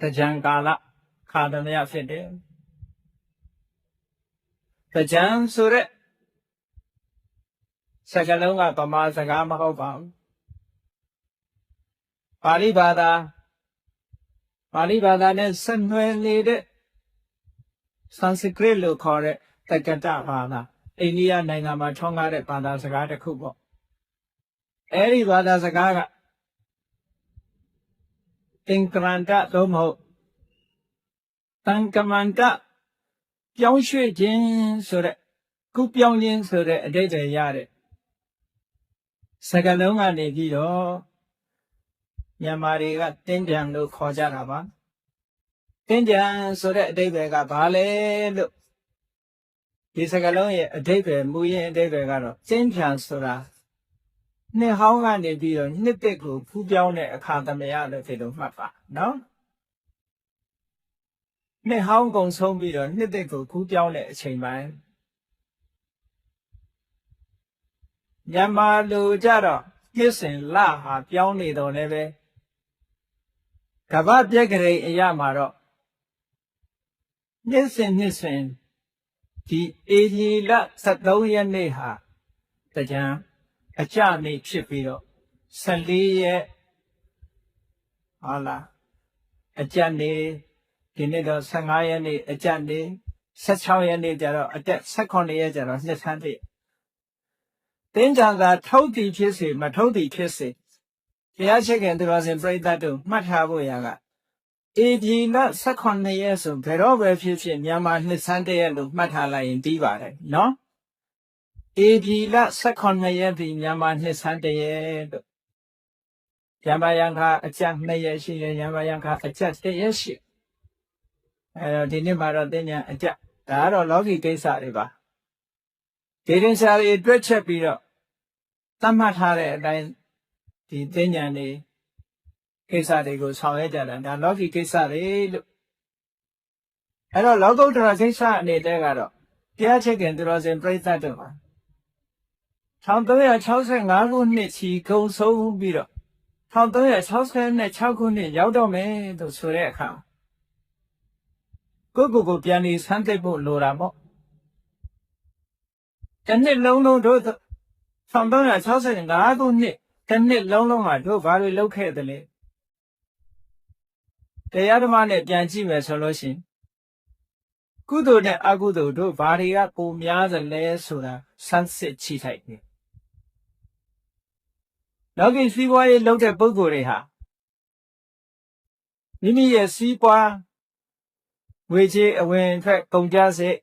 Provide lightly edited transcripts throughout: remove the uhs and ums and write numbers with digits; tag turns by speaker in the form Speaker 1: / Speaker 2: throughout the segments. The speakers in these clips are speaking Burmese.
Speaker 1: တကြံကာလခါသမယဖြစ်တယ်တကြံဆိုတဲ့စကလုံးကဗမာစကားမဟုတ်ပါဘူးပါဠိဘာသာနဲ့ဆက်နွယ်နေတဲ့ Sanskrit လို့ခေါ်တဲ့တက္ကတဘာသာအိန္ဒိယနိုင်ငံမှာထွန်းကားတဲ့ဘာသာစကားတစ်ခုပေါ့အဲဒီဘာသာစကားကသင်္ကရန္တသို့မဟုတ်တန်ကမန္တပြောင်းရွှေ့ခြင်းဆိုတဲ့ကူးပြောင်းခြင်းဆိုတဲ့အဓိပ္ပာယ်ရတဲ့စကားလုံးကနေပြီးတော့မြန်မာတွေကတင်းကြံလို့ခေါ်ကြတာပါတင်းကြံဆိုတဲ့အဓိပ္ပာယ်ကဘာလဲလို့ဒီစကားလုံးရဲ့အဓိပ္ပာယ်မူရင်းအဓိပ္ပာယ်ကတော့တင်းကြံဆိုတာနှစ်ဟောင်းကနေပြီးတော့နှစ်သက်ကိုဖူးပြောင်းတဲ့အခါသမယလို့ဒီလိုမှတ်ပါနော်နှစ်ဟောင်းကုန်ဆုံးပြီးတော့နှစ်သက်ကိုဖူးပြောင်းတဲ့အချိန်ပိုင်းမြန်မာလူကြတော့နှစ်စဉ်လဟာပြောင်းနေတော့လည်းပဲကမ္ဘာပြက်ကလေးအရာမှာတော့နှစ်စဉ်ဒီဧပြီလ23ရက်နေ့ဟာတကြံအကြနေ့ဖြစ်ပြီးတော့14ရက်ဟုတ်လားအကြနေ့ဒီနေ့တော့15ရက်နေ့အကြနေ့16ရက်နေ့ကျတော့အတက်18ရက်ကျတော့နှစ်ဆန်းတည်းတင်းကြံသာထုတ်တည်ဖြစ်စေမထုတ်တည်ဖြစ်စေဘုရားချစ်ခင်သူတော်စင်ပြိဿတ်တို့မှတ်ထားဖို့ရကဧပြီလ18ရက်ဆိုဘယ်တော့ပဲဖြစ်မြန်မာနှစ်ဆန်းတည်းရက်လို့မှတ်ထားလိုက်ရင်ပြီးပါတယ်နော်ဧပြီလ18ရက်ပြီးမြန်မာနှစ်ဆန်းတည်းရက်လို့ရံပါယံခါအကြ2ရက်ရှိတယ်ရံပါယံခါအကြ1ရက်ရှိအဲဒီနေ့မှာတော့တင်းကြံအကြဒါကတော့လောကီကိစ္စတွေပါဒီကိစ္စတွေတွက်ချက်ပြီးတော့သတ်မှတ်ထားတဲ့အတိုင်းဒီတင်းကြံတွေကိစ္စတွေကိုဆောင်ရွက်ကြတာဒါလောကီကိစ္စတွေလို့အဲ့တော့လောကုတ္တရာကိစ္စအနေနဲ့ကတော့တရားချစ်ခင်သူတော်စင်ပြိဿတ်တို့ပါ1365ခုနှစ်ချီကုံဆုံးပြီးတော့1366ခုနှစ်ရောက်တော့မယ်လို့ဆိုတဲ့အခါကိုပြန်ပြီးဆန်းသစ်ဖို့လိုတာပေါ့တစ်နှစ်လုံးတို့1365ခုနှစ်တစ်နှစ်လုံးဟာတို့ဘာတွေလုပ်ခဲ့တယ်လဲတရားဓမ္မနဲ့ပြန်ကြည့်မယ်ဆိုလို့ရှိရင်ကုသိုလ်နဲ့အကုသိုလ်တို့ဘာတွေကပိုများသလဲဆိုတာဆန်းစစ်ကြည့်လိုက်တယ်လောကီစီးပွားရေးလုပ်တဲ့ပုဂ္ဂိုလ်တွေဟာမိမိရဲ့စီးပွားငွေကြေးအဝင်ထွက်ကုန်ကျစရိတ်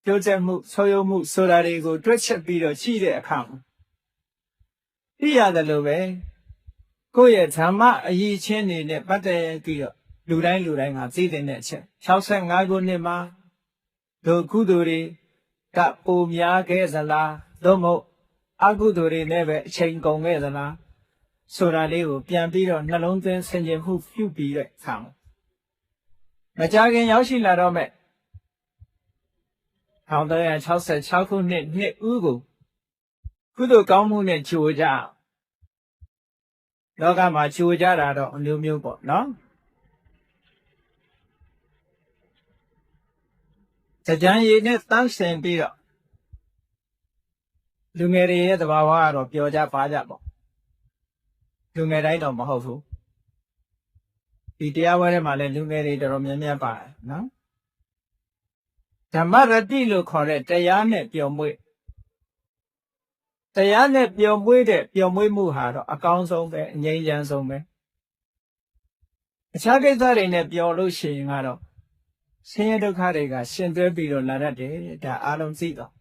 Speaker 1: တိုးတက်မှုဆောက်လုပ်မှုဆိုတာတွေကိုတွက်ချက်ပြီးတော့ကြည့်တဲ့အခါမှာသိရတယ်လို့ပဲကိုယ့်ရဲ့ဓမ္မအရည်ချင်းတွေနဲ့ပတ်သက်ပြီးတော့လူတိုင်းကသိတဲ့အချက်65ခုနှစ်မှာတို့ကုသိုလ်တွေကပိုများခဲ့သလားသို့မဟုတ်အကုသိုလ်တွေနဲ့ပဲအချိန်ကုန်ခဲ့သလားဆိုတာလေးကိုပြန်ပြီးတော့နှလုံးသွင်းဆင်ခြင်မှုပြုပြီးတဲ့အခါမကြာခင်ရောက်ရှိလာတော့မဲ့1366ခုနှစ်နှစ်ဦးကိုကုသိုလ်ကောင်းမှုနဲ့ကြိုကြလောကမှာကြိုကြတာတော့အမျိုးပေါ့နော်ကြံရည်နဲ့တန်းဆင်ပြီးတော့လူငယ်တွေရဲ့သဘာဝကတော့ပျော်ကြပါကြပေါ့လူငယ်တိုင်းတော့မဟုတ်ဘူးဒီတရားဝဲထဲမှာလည်းလူငယ်တွေတော်တော်များများပါတယ်နော်ဓမ္မရတိလို့ခေါ်တဲ့တရားနဲ့ပျော်မွေ့တရားနဲ့ပျော်မွေ့တဲ့ပျော်မွေ့မှုဟာတော့အကောင်းဆုံးပဲအငြိမ်းချမ်းဆုံးပဲအခြားကိစ္စတွေနဲ့ပျော်လို့ရှိရင်ကတော့ဆင်းရဲဒုက္ခတွေကရှင်တွဲပြီးတော့လာတတ်တယ်ဒါအားလုံးသိတော့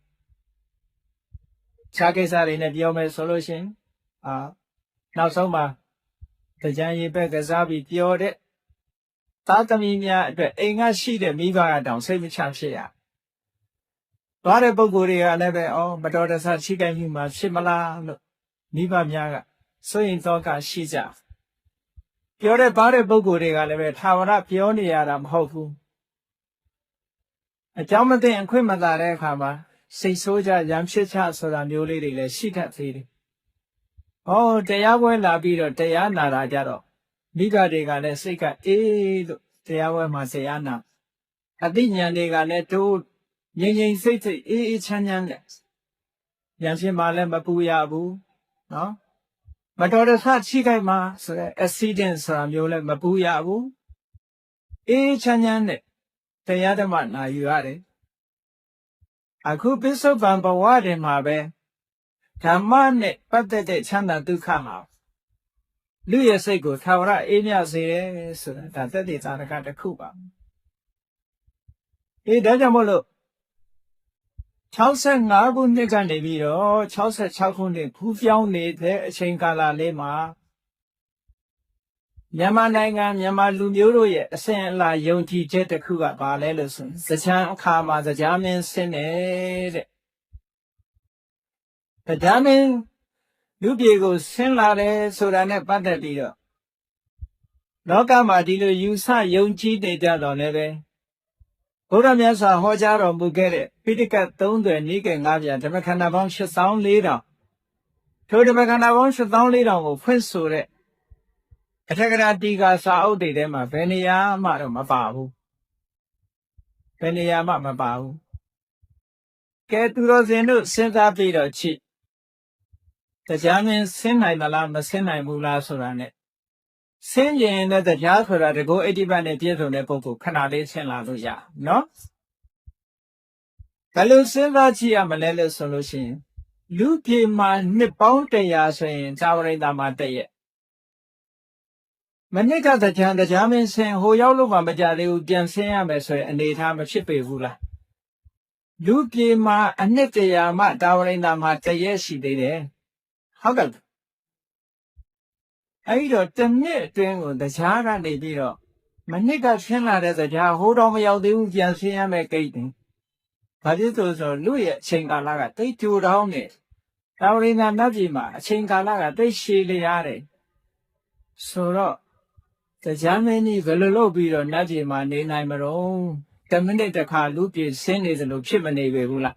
Speaker 1: အခြားကိစ္စတွေနဲ့ပြောမယ်ဆိုလို့ရှိရင်နောက်ဆုံးမှာကြံရည်ပဲကစားပြီးပြောတဲ့သားသမီးများအတွက်အိမ်ကရှိတဲ့မိဘကတောင်စိတ်မချဖြစ်ရသွားတဲ့ပုဂ္ဂိုလ်တွေကလည်းပဲမတော်တဆချိကိုက်မှုမှာဖြစ်မလားလို့မိဘများကစိုးရင်တော့ကရှိကြပြောတဲ့ပါတဲ့ပုဂ္ဂိုလ်တွေကလည်းပဲထာဝရပြောနေရတာမဟုတ်ဘူးအကြောင်းမသိအခွင့်မသာတဲ့အခါမှာစိတ်ဆိုးကြရံဖြစ်ချဆိုတာမျိုးလေးတွေလည်းရှိတတ်သေးတယ်တရားပွဲလာပြီးတော့တရားနာတာကြတော့မိဘတွေကလည်းစိတ်ကအေးလို့ တရားဝဲမှာတရားနာအသိဉာဏ်တွေကလည်းတို့ငြိမ်ငြိမ်စိတ်စိတ်အေးအေးချမ်းချမ်းနဲ့ဉာဏ်ရှင်မှလည်းမပူရဘူးနော်မတော်တဆချိခိုက်မှာဆိုတဲ့ accident ဆိုတာမျိုးလည်းမပူရဘူးအေးချမ်းချမ်းနဲ့တရားဓမ္မနာယူရတယ်အခုပစ္စုပန်ဘဝတွေမှာပဲဓမ္မနဲ့ပတ်သက်တဲ့ချမ်းသာဒုက္ခမှာလူရဲ့စိတ်ကိုထာဝရအေးမြစေတယ်ဆိုတာဒါသက်သေသာရကတစ်ခုပါဒါကြောင့်မို့လို့65ခုနှစ်ကနေပြီးတော့66ခုနှစ်ကူးပြောင်းနေတဲ့အချိန်ကာလလေးမှာမြန်မာနိုင်ငံမြန်မာလူမျိုးတို့ရဲ့အစဉ်အလာယုံကြည်ချက်တစ်ခုကဘာလဲလို့ဆိုရင်စကြံအခါမှာစကြမင်းဆင်းတယ်တဲ့စကြမင်းလူပြေကိုဆင်းလာတယ်ဆိုတာနဲ့ပတ်သက်ပြီးတော့လောကမှာဒီလိုယူဆယုံကြည်နေကြတော့လည်းပဲဘုရားမြတ်စွာဟောကြားတော်မူခဲ့တဲ့ပိဋကတ်3သွယ်နိကေ9ပြန်ဓမ္မခန္ဓာပေါင်း84,000ထိုဓမ္မခန္ဓာပေါင်း84,000ကိုဖွင့်ဆိုတဲ့အထက်ကရာတီကာစာအုပ်တွေထဲမှာဘယ်နေရာမှတော့မပါဘူးဘယ်နေရာမှမပါဘူးကဲသူတော်စင်တို့စဉ်းစားပြီးတော့ကြည့်တရားမင်းဆင်းနိုင်သလားမဆင်းနိုင်ဘူးလားဆိုတာနဲ့ဆင်းရင်လည်းတရားဆိုတာတကော80ပတ်နဲ့ပြည့်စုံတဲ့ပုဂ္ဂိုလ်ခဏလေးဆင်းလာလို့ရနော်ဘယ်လိုစဉ်းစားကြည့်ရမလဲလို့ဆိုလို့ရှိရင်လူပြေမှာနှစ်ပေါင်း100ဆိုရင်ဇာဝရိတမှာတည့်ရဲ့မနစ်ကတရားမင်းဆင်းဟိုရောက်လို့မှမကြသေးဘူးပြန်ဆင်းရမယ်ဆိုရင်အနေထားမဖြစ်ပေဘူးလားလူပြေမှာအနှစ်100မှဇာဝရိတမှာတည့်ရဲ့ရှိသေးတယ်ဟုတ်ကဲ့အဲ့တော့တနှစ်အတွင်းကိုတရားကနေပြီးတော့မနစ်ကဆင်းလာတဲ့တရားဟိုတော့မရောက်သေးဘူးပြန်ဆင်းရမယ်ကိတ်တယ်ဘာဖြစ်လို့ဆိုလူရဲ့အချိန်ကာလကတိတ်ကြိုတောင်းနေသာဝရိဏနတ်ပြည်မှာအချိန်ကာလကတိတ်ရှည်လျားတယ်ဆိုတော့တရားမင်းကြီးဘယ်လိုလုပ်ပြီးတော့နတ်ပြည်မှာနေနိုင်မလို့တမိနစ်တစ်ခါလူပြည်ဆင်းနေသလိုဖြစ်မနေပေဘူးလား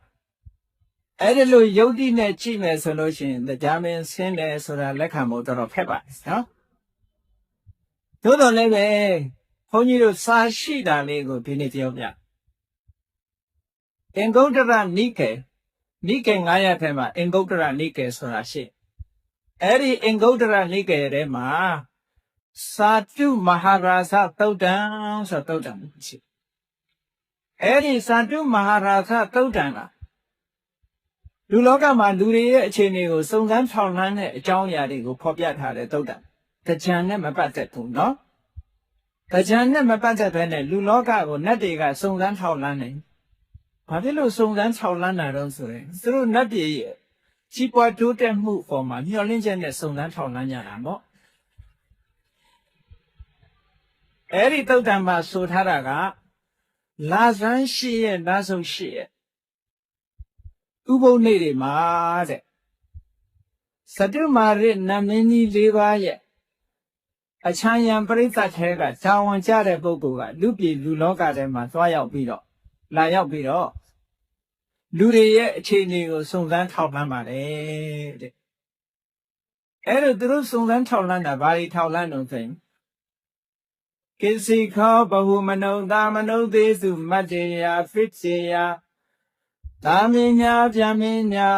Speaker 1: အဲ့ဒီလိုယုတ်တိနဲ့ကြည့်မယ်ဆိုလို့ရှိရင်တရားမင်းဆင်းတယ်ဆိုတာလက်ခံဖို့တော်တော်ခက်ပါတယ်နော်သို့တော်လည်းပဲဘုန်းကြီးတို့စာရှိတာလေးကိုဒီနေ့ပြောပြအင်္ဂုတ္တရနိကေ900ထဲမှာအင်္ဂုတ္တရနိကေဆိုတာရှိအဲ့ဒီအင်္ဂုတ္တရနိကေထဲမှာစာတုမဟာရာဇသုတ်တံဆိုသုတ်တံရှိအဲ့ဒီစာတုမဟာရာဇသုတ်တံကလူလောကမှာလူတွေရဲ့အခြေအနေကိုစုံစမ်းထောက်လှမ်းတဲ့အကြောင်းအရာတွေကိုဖော်ပြထားတဲ့သုတ်တံတရားနဲ့မပတ်သက်ဘူးနော်တရားနဲ့မပတ်သက်ဘဲနဲ့လူလောကကိုနတ်တွေကစုံစမ်းထောက်လှမ်းနေဘာဖြစ်လို့စုံစမ်းထောက်လှမ်းတာတော့ဆိုရင်သူတို့နတ်ပြည်ရဲ့ကြီးပွားတိုးတက်မှုပေါ်မှာမျှော်လင့်ချက်နဲ့စုံစမ်းထောက်လှမ်းကြတာပေါ့အဲ့ဒီသုတ်တံမှာဆိုထားတာကလာဇန်းရှိရဲ့လာဆုံရှိရဲ့ဥပုပ်နေ့တွေမှာတဲ့စတုမာရနမင်းကြီး၄ပါးရဲ့အချမ်းရံပရိသတ်ထဲကဇာဝန်ကြတဲ့ပုဂ္ဂိုလ်ကလူပြည်လူလောကထဲမှာသွားရောက်ပြီးတော့လာရောက်ပြီးတော့လူတွေရဲ့အခြေအနေကိုစုံစမ်းထောက်လှမ်းပါတယ်တဲ့အဲ့တော့သူတို့စုံစမ်းထောက်လှမ်းတာဘာတွေထောက်လှမ်းတော့ဆိုရင်ကိစီခောဘဟုမနုဿာမနုသေးစုမတ္တေယဖိတ္တေယသာမင်းညာဗျာမင်းညာ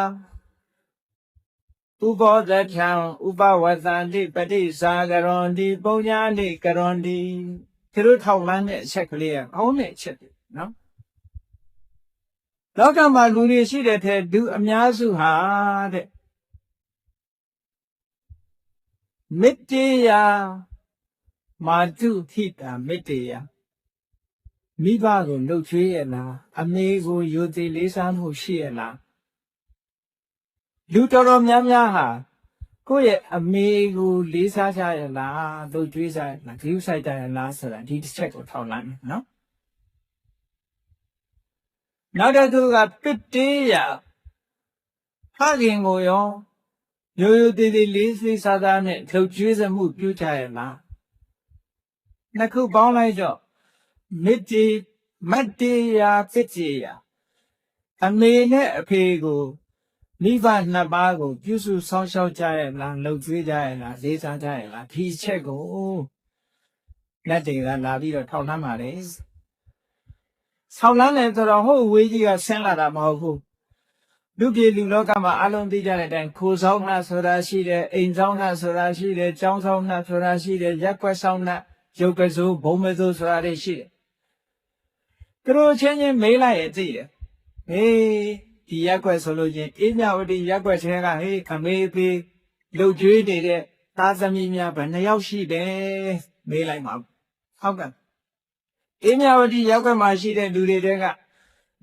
Speaker 1: ဥပောသထံဥပဝသန္တိပฏิစာကရွန်ဒီပုံညာနိကရွန်ဒီသူတို့ထောက်လှမ်းတဲ့အချက်ကလေးကကောင်းတဲ့အချက်တွေနော်လောကမှာလူတွေရှိတဲ့ထဲလူအများစုဟာတဲ့မေတ္တေယမာတုထိတာမေတ္တေယမိဘကိုနှုတ်ချွေးရလားအမေကိုယိုသေးလေးစားမှုရှိရလားလူတော်တော်များများဟာကိုယ့်ရဲ့အမေကိုလေးစားကြရလားနှုတ်ချွေးကြရလားဂရုစိုက်ကြရလားဆိုတာဒီတစ်ချက်ကိုထောက်လိုက်မယ်နော်နောက်တစ်ခုကပတ္တေယဖခင်ကိုရောရိုးရိုးသေးသေးလေးလေးစားစားနဲ့နှုတ်ချွေးစမှုပြုကြရလားနှစ်ခုပေါင်းလိုက်တော့မတ္တေယပတ္တေယအမေနဲ့အဖေကိုမိဘနှစ်ပါးကိုပြုစုဆောင်းရှောက်ကြရလားလှုပ်ကြွေးကြရလားလေးစားကြရလားဒီချက်ကို လက်တွေကလာပြီးတော့ထောက်လှမ်းပါတယ်ဆောက်လန်းတယ်ဆိုတော့ဟုတ်ဝေးကြီးကဆင်းလာတာမဟုတ်ဘူးလူပြည်လူလောကမှာအလုံးသိကြတဲ့အတိုင်းခိုးဆောင်နှတ်ဆိုတာရှိတယ်အိမ်ဆောင်နှတ်ဆိုတာရှိတယ်ကျောင်းဆောင်နှတ်ဆိုတာရှိတယ်ရက်ွက်ဆောင်နှတ်ရုပ်ကစိုးဘုံမစိုးဆိုတာတွေရှိတယ်သူတို့ချင်းချင်းမေးလိုက်ရင်သိတယ်ဟေးဒီရက်ွက်ဆိုလို့ချင်းအေးမြဝတီရက်ွက်ချင်းကဟေးအမေဖေးလှုပ်ကြွေးနေတဲ့သားသမီးများဘယ်နှယောက်ရှိတယ်မေးလိုက်မှာဟုတ်ကဲ့အေးမြဝတီရက်ွက်မှာရှိတဲ့လူတွေတဲက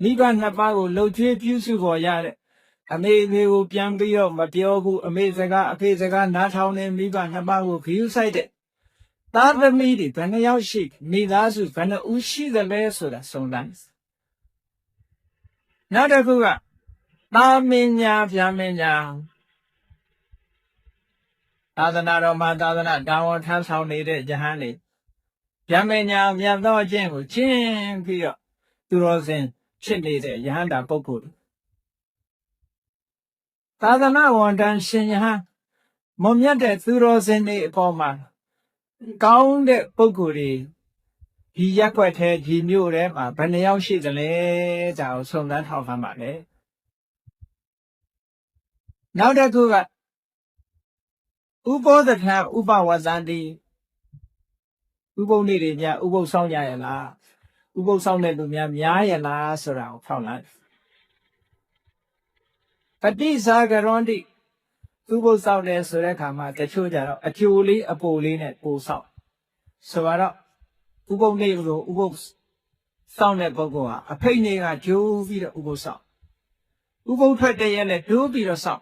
Speaker 1: မိဘနှစ်ပါးကိုလှုပ်ကြွေးပြုစုပေါ်ရတဲ့အမေဖေကိုပြန်ပြီးတော့မပြောဘူးအမေစကားအဖေစကားနားထောင်နေမိဘနှစ်ပါးကိုခရူးဆိုင်တဲ့သားသမီးတွေဘယ်နှယောက်ရှိမိသားစုဘယ်နှဦးရှိသလဲဆိုတာစုံစမ်းနောက်တစ်ခုကသားမင်းညာဗျာမင်းညာသာသနာတော်မှာသာသနာတာဝန်ထမ်းဆောင်နေတဲ့ယဟန်တွေဗျာမင်းညာမြတ်သောအကျင့်ကိုကျင့်ပြီးတော့သူတော်စင်ဖြစ်နေတဲ့ယဟန်တာပုဂ္ဂိုလ်သာသနာဝန်ထမ်းရှင်ယဟန်မွန်မြတ်တဲ့သူတော်စင်တွေအပေါ်မှာကောင်းတဲ့ပုဂ္ဂိုလ်တွေဒီရက်ွက်ထဲဒီမြို့ထဲမှာဘယ်နှယောက်ရှိသလဲဒါကိုစုံစမ်းထောက်ထားပါလေနောက်တစ်ခုကဥပောသထဥပဝဇန္တိဥပုပ်နေ့တွေများဥပုပ်ဆောင်ကြရလားဥပုပ်ဆောင်တဲ့လူများရလားဆိုတာကိုထောက်လိုက်ပฏิစာကရွန်တိဥပုပ်ဆောင်တယ်ဆိုတဲ့အခါမှာတချို့ကြတော့အကျိုးလေးအပိုလေးနဲ့ပို့ဆောင်ဆိုတော့ဥပုပ်နေ့ကိုဥပုပ်ဆောင်တဲ့ပုဂ္ဂိုလ်ဟာအဖိတ်နေ့ကဂျိုးပြီးတော့ဥပုပ်ဆောင်ဥပုပ်ထွက်တဲ့ရက်နဲ့ဒိုးပြီးတော့ဆောင်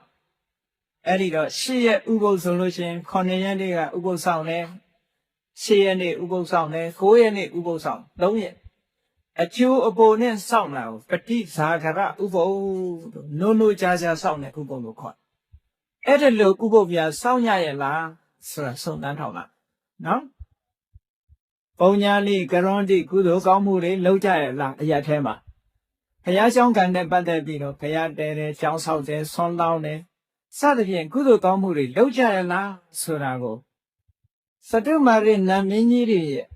Speaker 1: အဲ့ဒီတော့10ရက်ဥပုပ်ဆိုလို့ရှိရင်9ရက်နေ့ကဥပုပ်ဆောင်တယ်10ရက်နေ့ဥပုပ်ဆောင်တယ်9ရက်နေ့ဥပုပ်ဆောင်3ရက်အကျိုးအပိုနဲ့စောင့်လာကိုပฏิဇာကရဥပုပ်နိုးကြားစောင့်တဲ့ဥပုပ်လို့ခေါ်အဲ့ဒါလို့ဥပုပ်ပြစောင့်ရရဲ့လားဆိုတာစုံတန်းထောက်လာနော်ပုံညာလေးကရွန်တိကုသိုလ်ကောင်းမှုတွေလုပ်ကြရဲ့လားအရာထဲမှာဘုရားကျောင်းကံနဲ့ပတ်သက်ပြီးတော့ဘုရားတဲတယ်ကျောင်းဆောက်တယ်ဆွမ်းလောင်းတယ်စသဖြင့်ကုသိုလ်ကောင်းမှုတွေလုပ်ကြရဲ့လားဆိုတာကိုစတုမာရိနတ်မင်းကြီးတွေရဲ့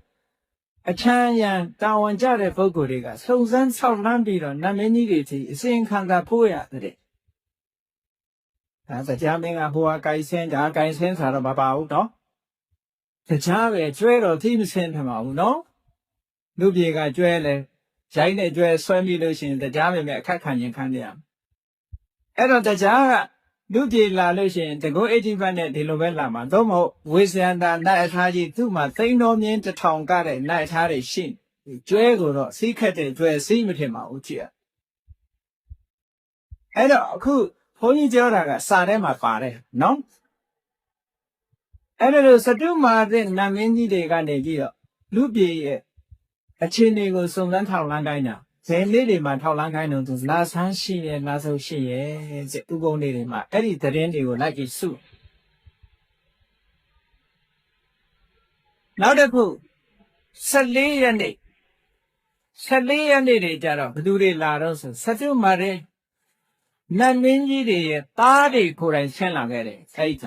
Speaker 1: အချမ်းရံတာဝန်ကျတဲ့ပုဂ္ဂိုလ်တွေကစုံစမ်းဆောက်လှမ်းပြီးတော့နတ်မင်းကြီးတွေဒီအစဉ်ခံတာဖို့ရတယ်ဒါတရားမင်းကဟိုဟာကိုင်ဆင်းဒါကိုင်ဆင်းဆိုတော့မပါဘူးနော်တရားပဲကျွဲတော့သိမစင်းထမှာဘူးနော်လူပြေကကျွဲလဲရိုင်းနဲ့ကျွဲဆွဲမိလို့ရှိရင်တရားပဲအခက်ခံရင်ခံရအဲ့တော့တရားကလူပြေလာလို့ရှိရင်တကုတ်80ဘတ်နဲ့ဒီလိုပဲလာမှာသို့မဟုတ်ဝိဇယန္တာနတ်အထားကြီးသူ့မှာသိန်းတော်မြင်း1000ကတဲ့နတ်အထားတွေရှိကျွဲကိုတော့စီးခတ်တဲ့ကျွဲစီးမထင်ပါဘူးကြည့်ရအဲ့တော့အခုဘုန်းကြီးပြောတာကစာထဲမှာပါတယ်နော်အဲ့လိုစတုမာတဲ့နတ်မင်းကြီးတွေကနေပြီးတော့လူပြေရဲ့အခြေအနေကိုစုံစမ်းထောက်လှမ်းခိုင်းတာဇယ်လေးတွေမှာထောက်လှမ်းခိုင်းတော့သူလာဆန်းရှိရဲ့လာဆုံးရှိရဲ့ဥပုံလေးတွေမှာအဲ့ဒီသတင်းတွေကိုလိုက်ကြည့်စုနောက်တစ်ခု14ရက်နေ့တွေကြတော့ဘယ်သူတွေလာတော့ဆိုစတုမာတဲ့နတ်မင်းကြီးတွေရဲ့သားတွေကိုယ်တိုင်ဆင်းလာခဲ့တယ်အဲ့ဒီက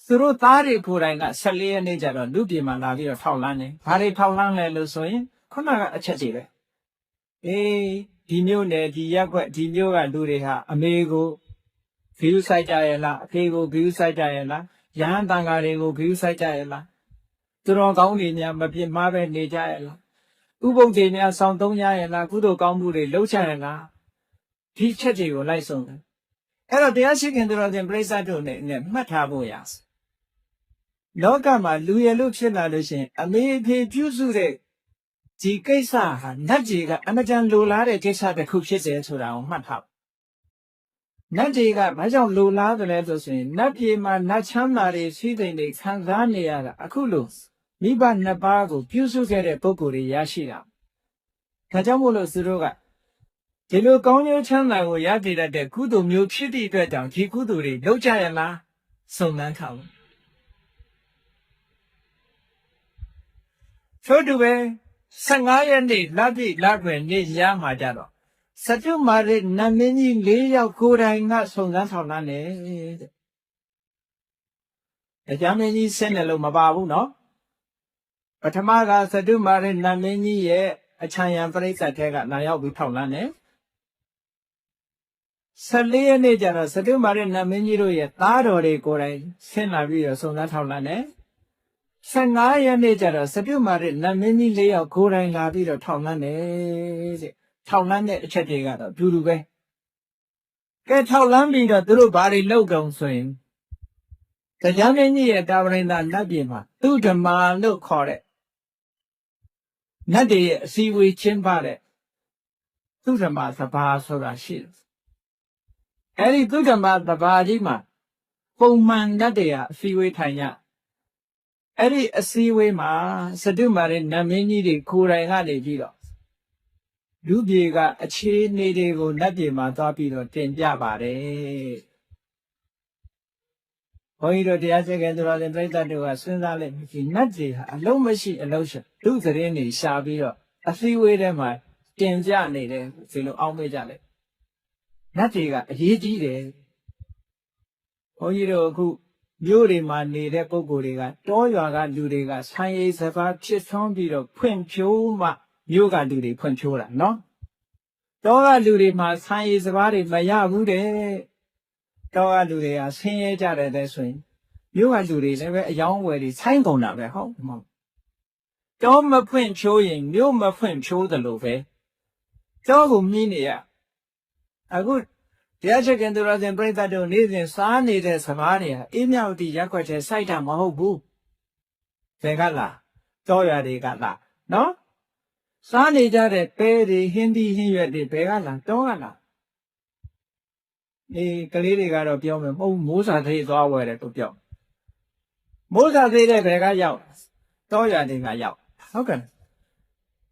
Speaker 1: သူတို့သားတွေကိုယ်တိုင်က14ရက်နေ့ကျတော့လူပြည်မှာလာပြီးတော့ထောက်လှမ်းတယ်။ဘာတွေထောက်လှမ်းလဲလို့ဆိုရင်ခုနကအချက်ကြီးပဲ။ဒီမျိုးနဲ့ဒီရက်ွက်ဒီမျိုးကလူတွေဟာအမေကိုဂရုစိုက်ကြရဲ့လားအဖေကိုဂရုစိုက်ကြရဲ့လားရဟန်းတန်ဃာတွေကိုဂရုစိုက်ကြရဲ့လားသူတော်ကောင်းတွေများမပြစ်မှားပဲနေကြရဲ့လားဥပုပ်တွေများဆောင်သုံးကြရဲ့လားကုသိုလ်ကောင်းမှုတွေလုပ်ကြရဲ့လားဒီချက်တွေကိုလိုက်ဆုံးတယ်။အဲ့တော့တရားရှိခင်သူတော်စင်ပြိဿတို့နဲ့မှတ်ထားဖို့ရလောကမှာလူရလို့ဖြစ်လာလို့ရှိရင်အမေအဖေပြုစုတဲ့ဒီကိစ္စဟာနတ်ကြီးကအမတန်လိုလားတဲ့ကိစ္စတစ်ခုဖြစ်တယ်ဆိုတာကိုမှတ်ထားနတ်ကြီးကဘာကြောင့်လိုလားတယ်လဲဆိုရင်နတ်ပြည်မှာနတ်ချမ်းသာတွေရှိတဲ့နေခံစားနေရတာအခုလို့မိဘနှစ်ပါးကိုပြုစုခဲ့တဲ့ပုဂ္ဂိုလ်တွေရရှိတာဒါကြောင့်မို့လို့သူတို့ကဒီလိုကောင်းကျိုးချမ်းသာကိုရတည်တတ်တဲ့ကုသိုလ်မျိုးဖြစ်သည့်အတွက်ကြောင့်ဒီကုသိုလ်တွေလုပ်ကြရလားစုံစမ်းထားဘူးဆိုတူပဲ15ရက်နေ့လက်ပြလက်ွယ်နေ့ရမှာကြတော့စတုမာရိနတ်မင်းကြီး4ယောက်ကိုယ်တိုင်ကစုံစမ်းထောက်လှမ်းတယ်တဲ့။တရားမင်းကြီးဆင်းတယ်လို့မပါဘူးနော် ပထမကသတုမာရနတ်မင်းကြီးရဲ့အချမ်းရံပရိသတ်ထဲကလာရောက်ပြီးထောက်လန်းတယ်14ရက်နေ့ကျတော့သတုမာရနတ်မင်းကြီးတို့ရဲ့သားတော်တွေကိုယ်တိုင်ဆင်းလာပြီးတော့စုံစမ်းထောက်လန်းတယ်15ရက်နေ့ကျတော့သတုမာရနတ်မင်းကြီး၄ယောက်ကိုယ်တိုင်လာပြီးတော့ထောက်လန်းတယ်တဲ့ထောက်လန်းတဲ့အချက်တွေကတော့တူတူပဲကဲထောက်လန်းပြီးတော့သူတို့ဘာတွေလုပ်ကြုံဆိုရင်တရားမင်းကြီးရဲ့တာဝရိန္ဒနတ်ပြည်မှာသူဓမ္မလို့ခေါ်တဲ့နတ်တွေရဲ့အစည်းအဝေးကျင်းပတဲ့သူဓမ္မစဘာဆိုတာရှိတယ်အဲ့ဒီသူဓမ္မစဘာကြီးမှာပုံမှန်နတ်တွေကအစည်းအဝေးထိုင်ကြအဲ့ဒီအစည်းအဝေးမှာသတုမာရနတ်မင်းကြီးတွေကိုယ်တိုင်ကနေပြီးတော့လူပြေကအခြေအနေတွေကိုနတ်ပြေမှာသွားပြီးတော့တင်ပြပါတယ်ဘုန်းကြီးတို့တရားစခန်းတော်ရင်ပြိဿတို့ကစဉ်းစားလိုက်ဒီနတ်တွေဟာအလုံးမရှိအလုံးရှာလူသတင်းတွေရှာပြီးတော့အစည်းအဝေးထဲမှာတင်ပြနေတယ်ဒီလိုအောင်းမေ့ကြလိုက်နတ်တွေကအရေးကြီးတယ်ဘုန်းကြီးတို့အခုမြို့တွေမှာနေတဲ့ပုဂ္ဂိုလ်တွေကတောရွာကလူတွေကဆိုင်ရည်စဘာဖြစ်ထွန်းပြီးတော့ဖွင့်ဖြိုးမှမြို့ကလူတွေဖွင့်ဖြိုးတာနော်တောကလူတွေမှာဆိုင်ရည်စဘာတွေမရဘူးတဲ့တောကလူတွေကဆင်းရဲကြတယ်တဲ့ဆိုရင်မြို့ကလူတွေလည်းပဲအယောင်းဝယ်တွေဆိုင်းကုန်တာပဲဟုတ်မဟုတ်တောမဖွင့်ဖြိုးရင်မြို့မဖွင့်ဖြိုးတယ်လို့ပဲတောကိုမြင်နေရအခုတရားချက်ခင်သူတော်စင်ပြိဿတို့နေ့စဉ်စားနေတဲ့စဘာတွေဟာအေးမြောက်တီရက်ွက်တဲ့စိုက်တာမဟုတ်ဘူးဘယ်ကလားတောရွာတွေကလားနော်စားနေကြတဲ့ပဲတွေဟင်းသီးဟင်းရွက်တွေဘယ်ကလားတောကလားကလေးတွေကတော့ပြောမယ်မဟုတ်မိုးစာသေးသွားဝယ်တယ်သူပြောမိုးစာသေးတဲ့ဘယ်ကရောက်တောရွာတွေကရောက်ဟုတ်ကဲ့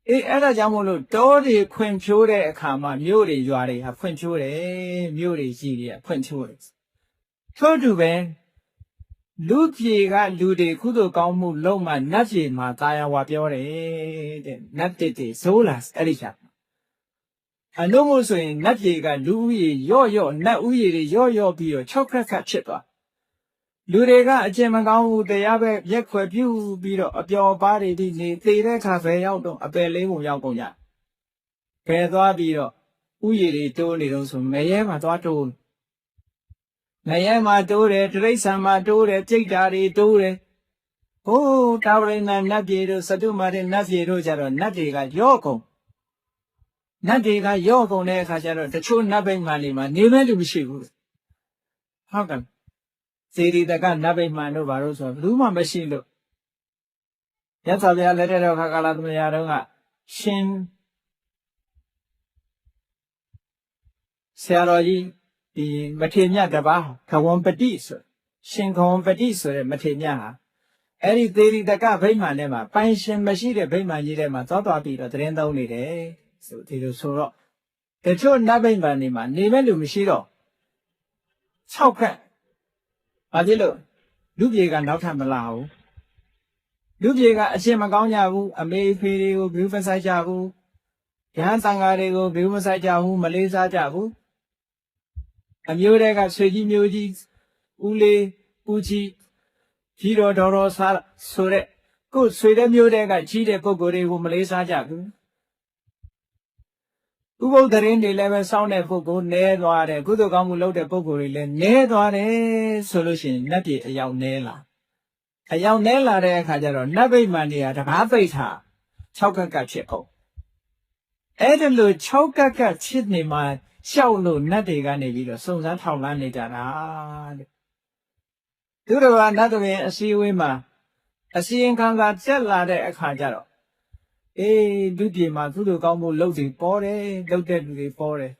Speaker 1: အဲ့ဒါကြောင့်မို့လို့တောတွေခွင်ဖြိုးတဲ့အခါမှာမြို့တွေရွာတွေဟာဖွင့်ဖြိုးတယ်မြို့တွေကြီးတွေကဖွင့်ဖြိုးတယ်ထို့တူပဲလူပြေကလူတွေကုသိုလ်ကောင်းမှုလုံးမှနတ်ပြေမှာတာယာဝါပြောတယ်တဲ့နတ်တစ်တွေဇိုးလာအဲ့ဒီချက်အလို့မို့ဆိုရင်နတ်ပြေကလူဦးရေရော့နတ်ဦးရေတွေရော့ပြီးတော့၆ခက်ခက်ဖြစ်သွားလူတွေကအကျင့်မကောင်းဘူးတရားပဲရက်ခွဲပြုပြီးတော့အပျော်ပါးတွေဒီနေသေတဲ့အခါပဲရောက်တော့အပယ်လေးကိုရောက်ကုန်ကြဘယ်သွားပြီးတော့ဥယျာဉ်တွေတိုးနေတော့ဆိုငရဲမှာသွားတိုးငရဲမှာတိုးတယ်တိရစ္ဆာန်မှာတိုးတယ်ကြိတ်တာတွေတိုးတယ်ဟိုးတာဝရိန္ဒနတ်ပြည်တို့သတုမာရနတ်ပြည်တို့ကြတော့နတ်တွေကရော့ကုန်နတ်တွေကရော့ကုန်တဲ့အခါကျတော့တချို့နတ်ဘိမှန်တွေမှာနေမဲ့လူမရှိဘူးဟုတ်ကဲ့စေတီတကနတ်ဗိမာန်တို့ဘာလို့ဆိုတော့ဘူးမှမရှိလို့ရသော်ဗျာလက်ထက်တော်ခါကာလသမယတုန်းကရှင်ဆရာတော်ကြီးဒီမထေမြတ်တပါးခဝံပတိဆိုရှင်ခဝံပတိဆိုတဲ့မထေမြတ်ဟာအဲ့ဒီသေရီတကဗိမာန်ထဲမှာပိုင်ရှင်မရှိတဲ့ဗိမာန်ကြီးထဲမှာသွားပြီးတော့သတင်းသုံးနေတယ်ဆိုဒီလိုဆိုတော့တချို့နတ်ဗိမာန်တွေမှာနေမဲ့လူမရှိတော့6ခက်ဘာဖြစ်လို့လူပြေကနောက်ထပ်မလာဘူးလူပြေကအရှင်မကောင်းကြဘူးအမေဖေတွေကိုဘယ်မဆိုင်ကြဘူးရဟန်းသံဃာတွေကိုဘယ်မဆိုင်ကြဘူးမလေးစားကြဘူးအမျိုးတွေကဆွေကြီးမျိုးကြီးဦးလေးဦးကြီးကြီးတော်တော်စားဆိုတဲ့ကိုယ်ဆွေတဲ့မျိုးတွေကကြီးတဲ့ပုဂ္ဂိုလ်တွေကိုမလေးစားကြဘူးဥပုသ္တရင်တွေလည်းပဲစောင်းတဲ့ပုဂ္ဂိုလ်နဲသွားတယ်ကုသိုလ်ကောင်းမှုလုပ်တဲ့ပုဂ္ဂိုလ်တွေလည်းနဲသွားတယ်ဆိုလို့ရှိရင်နတ်ပြည်အယောက်နဲလာတဲ့အခါကျတော့နတ်ဗိမာန်တွေကတကားပိတ်ထား6ကက်ကဖြစ်ကုန်အဲ့ဒါလို့6ကက်ကဖြစ်နေမှရှောက်လို့နတ်တွေကနေပြီးတော့စုံစမ်းထောက်လန်းနေကြတာတဲ့သူတော်ဘာနတ်တွေအစည်းအဝေးမှာအစီရင်ခံစာတက်လာတဲ့အခါကျတော့လူပြေမှာကုသိုလ်ကောင်းမှုလုပ်တယ်ပေါ်တယ်လုပ်တဲ့လူတွေပေါ်တယ်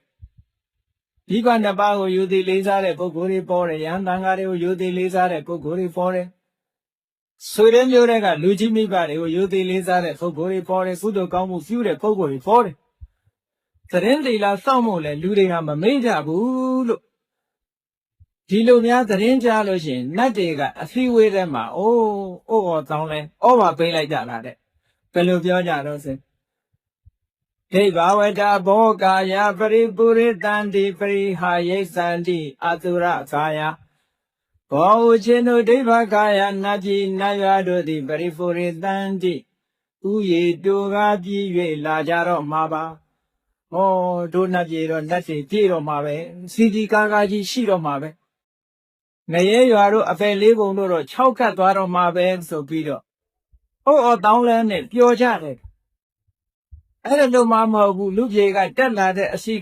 Speaker 1: ဒီကနှစ်ပါးကိုယူသည်လေးစားတဲ့ပုဂ္ဂိုလ်တွေပေါ်တယ်ယဟန်တန်ဃာတွေကိုယူသည်လေးစားတဲ့ပုဂ္ဂိုလ်တွေပေါ်တယ်ဆွေတဲ့မျိုးတွေကလူကြီးမိဘတွေကိုယူသည်လေးစားတဲ့ပုဂ္ဂိုလ်တွေပေါ်တယ်ကုသိုလ်ကောင်းမှုပြုတဲ့ပုဂ္ဂိုလ်တွေပေါ်တယ်သတင်းတွေလာစောင့်မို့လဲလူတွေကမမေ့ကြဘူးလို့ဒီလိုများသတင်းကြားလို့ရှိရင်နတ်တွေကအစည်းအဝေးထဲမှာဩတောင်းလဲဩပါပေးလိုက်ကြတာတဲ့ဘယ်လိုပြောကြတော့ဆိုဒိဗ္ဗဝတ္တဘောကာယပရိပုရိတံတိပရိဟာယိသန္တိအတုရကာယဘောဥချင်းတို့ဒိဗ္ဗကာယနတ်ပြည်နတ်ရွာတို့သည်ပရိပုရိတံတိ ဥယေတူကားပြည့်၍လာကြတော့မှာပါဟောတို့နတ်ပြေတော့နတ်တွေပြည့်တော့မှာပဲစီကြီးကားကားကြီးရှိတော့မှာပဲငရဲရွာတို့အပယ်လေးပုံတို့တော့6ခတ်သွားတော့မှာပဲဆိုပြီးတော့တောင်းလဲနဲ့ပြောကြတယ်အဲ့ဒါလို့မှမဟုတ်ဘူးလူပြေကတက်လာတဲ့အစီ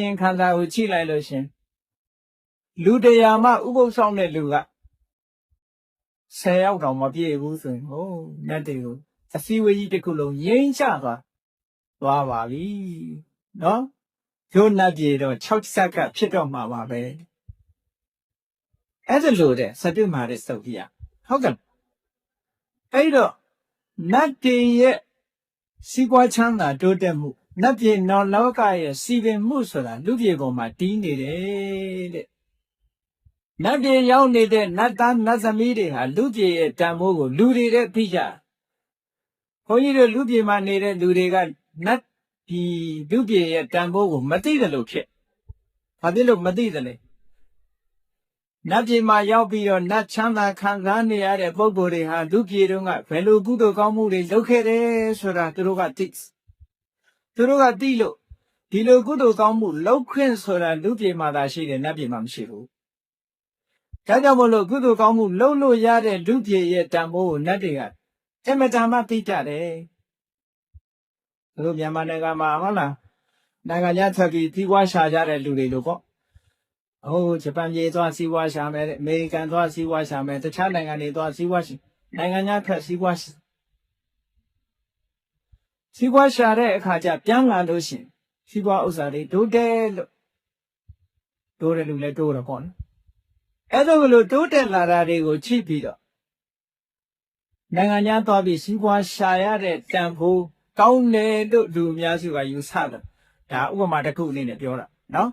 Speaker 1: ရင်ခံစာကိုချိလိုက်လို့ရှင်လူတရားမှဥပုသ်ဆောင်တဲ့လူက10ယောက်တောင်မပြည့်ဘူးဆိုရင်နတ်တွေကိုအစည်းအဝေးကြီးတစ်ခုလုံးငြိမ်းချသွားပါပြီနော်တို့နတ်ပြေတော့6ဆက်ကဖြစ်တော့မှာပါပဲအဲ့ဒါလို့တဲ့စတုမာတဲ့သုတ်ကြီးဟုတ်ကဲ့အဲ့တော့နတ်တွေရဲ့စီးပွားချမ်းသာတိုးတက်မှုနတ်ပြည်နောင်လောကရဲ့စီပင်မှုဆိုတာလူပြေပေါ်မှာတီးနေတယ်တဲ့နတ်ပြည်ရောက်နေတဲ့နတ်သားနတ်သမီးတွေဟာလူပြေရဲ့တန်ဖိုးကိုလူတွေတဲ့သိကြဘုန်းကြီးတို့လူပြေမှာနေတဲ့လူတွေကနတ်ဒီလူပြေရဲ့တန်ဖိုးကိုမသိတယ်လို့ဖြစ်ဘာဖြစ်လို့မသိတယ်လဲနတ်ပြည်မှာရောက်ပြီးတော့နတ်ချမ်းသာခံစားနေရတဲ့ပုဂ္ဂိုလ်တွေဟာလူပြေတုန်းကဘယ်လိုကုသိုလ်ကောင်းမှုတွေလုပ်ခဲ့တယ်ဆိုတာသူတို့ကသိလို့ဒီလိုကုသိုလ်ကောင်းမှုလုပ်ခွင့်ဆိုတာလူပြေမှာသာရှိတယ်နတ်ပြေမှာမရှိဘူးဒါကြောင့်မို့လို့ကုသိုလ်ကောင်းမှုလုပ်လို့ရတဲ့လူပြေရဲ့တန်ဖိုးကိုနတ်တွေကအမတန်မှသိကြတယ်သူတို့မြန်မာနိုင်ငံမှာဟုတ်လားနိုင်ငံခြားထွက်ပြီးဒီဝါရှာကြတဲ့လူတွေလို့ပေါ့ဂျပန်ပြည်သွားစီးပွားရှာမယ်အမေရိကန်သွားစီးပွားရှာမယ်တခြားနိုင်ငံတွေသွားစီးပွားရှာနိုင်ငံခြားထွက်စီးပွားရှာတဲ့အခါကျပြန်လာလို့ရှိရင်စီးပွားဥစ္စာတွေတိုးတယ်လို့တိုးတယ်လို့လည်းတိုးတော့ပေါ့နော်အဲ့လိုလိုတိုးတက်လာတာတွေကိုချိပြီးတော့နိုင်ငံခြားသွားပြီးစီးပွားရှာရတဲ့တန်ဖိုးကောင်းတယ်လို့လူအများစုကယူဆတယ်ဒါဥပမာတစ်ခုအနေနဲ့ပြောတာနော်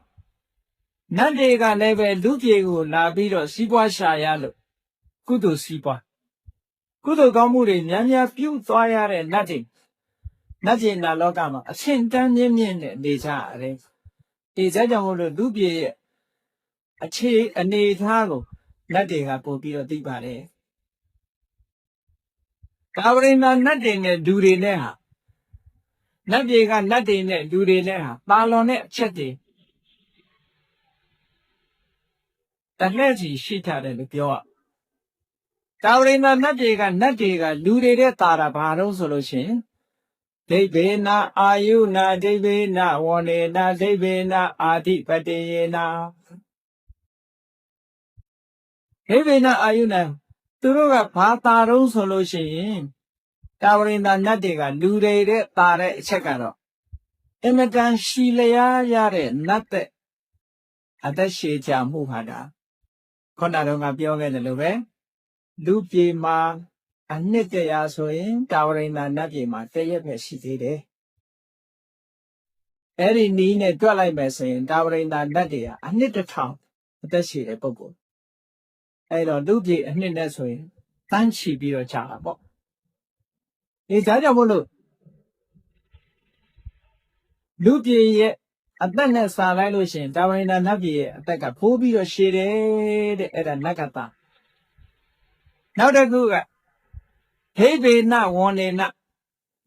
Speaker 1: နတ်တွေကလည်းပဲလူပြေကိုလာပြီးတော့စီးပွားရှာရလို့ကုသိုလ်စီးပွားကုသိုလ်ကောင်းမှုတွေများများပြုသွားရတဲ့နတ်တွေနတ်ပြည်နာလောကမှာအဆင့်တန်းမြင့်မြင့်နဲ့နေကြရတယ်ဒီစကြောင့်မို့လို့လူပြေရဲ့အခြေအနေထားကိုနတ်တွေကပို့ပြီးတော့သိပါတယ်ကာဝရိန္ဒနတ်တွေနဲ့လူတွေနဲ့ဟာနတ်ပြေကနတ်တွေနဲ့လူတွေနဲ့ဟာပါလွန်တဲ့အချက်တွေတလှည့်စီရှိထားတယ်လို့ပြောကာဝရိန္ဒနတ်တွေကနတ်တွေကလူတွေတဲ့တာတာဘာလို့ဆိုလို့ရှိရင်ဒိဗ္ဗေနအာယုနာဒိဗ္ဗေနဝေနေနဒိဗ္ဗေနအာတိပတေယေနဒိဗ္ဗေနအာယုနာသူတို့ကဘာတာတုံးဆိုလို့ရှိရင်ကာဝရိန္ဒနတ်တွေကလူတွေတဲ့တာတဲ့အချက်ကတော့အမတန်ရှိလျားရတဲ့နတ်တဲ့အသက်ရှည်ကြမှုဟာဒါခုနကတော့ပြောခဲ့တယ်လို့ပဲလူပြေမှာအနှစ်တရာဆိုရင်ကာဝရိန္ဒနတ်ပြေမှာတရက်ပဲရှိသေးတယ်အဲ့ဒီနီးနဲ့တွက်လိုက်မယ်ဆိုရင်ကာဝရိန္ဒနတ်တွေကအနှစ်1000အသက်ရှည်တဲ့ပုဂ္ဂိုလ်အဲ့တော့လူပြေအနှစ်နဲ့ဆိုရင်တန်းချီပြီးတော့ကြာတာပေါ့ဒီဒါကြောင့်မို့လို့လူပြေရဲ့အသက်နဲ့စာလိုက်လို့ရှိရင်ကာဝရိန္ဒနတ်ပြေရဲ့အသက်ကဖိုးပြီးတော့ရှည်တယ်တဲ့အဲ့ဒါနဂတနောက်တစ်ခုကဟိဗေနဝန္ဒေန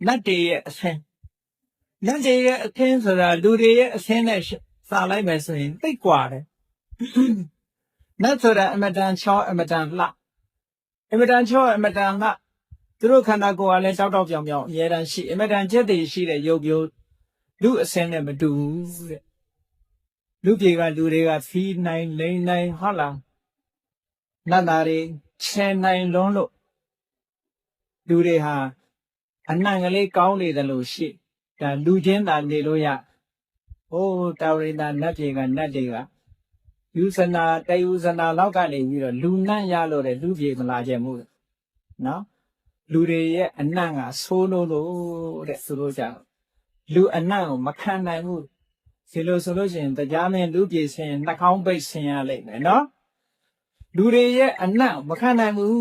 Speaker 1: နတ်တွေရဲ့အဆင်းနတ်တွေရဲ့အဆင်းဆိုတာလူတွေရဲ့အဆင်းနဲ့စာလိုက်မယ်ဆိုရင်သိပ်กว่าတယ်နတ်ဆိုတာအမတန်ချောအမတန်လှအမတန်ချောအမတန်လှသူတို့ခန္ဓာကိုယ်ကလည်းတောက်တောက်ပြောင်ပြောင်အများတန်းရှိအမတန်ချက်တည်ရှိတဲ့ရုပ်ပြိုးလူအဆင်းနဲ့မတူဘူးတဲ့လူပြေကလူတွေကဖီးနိုင်လိမ့်နိုင်ဟုတ်လားနတ်သားတွေချဲနိုင်လုံးလို့လူတွေဟာအနှံ့ကလေးကောင်းနေတယ်လို့ရှိဒါလူချင်းသာနေလို့ရတာဝရိန္ဒနတ်ပြေကနတ်တွေကယူဇနာတယူဇနာလောက်ကနေပြီးတော့လူနတ်ရလို့တဲ့လူပြေမလာကြဘူးနော်လူတွေရဲ့အနှံ့ကဆိုးလို့တဲ့ဆိုလို့ကြလူအနှံ့ကိုမခံနိုင်ဘူးဒီလိုဆိုလို့ရှိရင်တရားမင်းလူပြေဆင်းနှာခေါင်းပိတ်ဆင်းရလိမ့်မယ်နော်လူတွေရဲ့အနှံ့မခံနိုင်ဘူး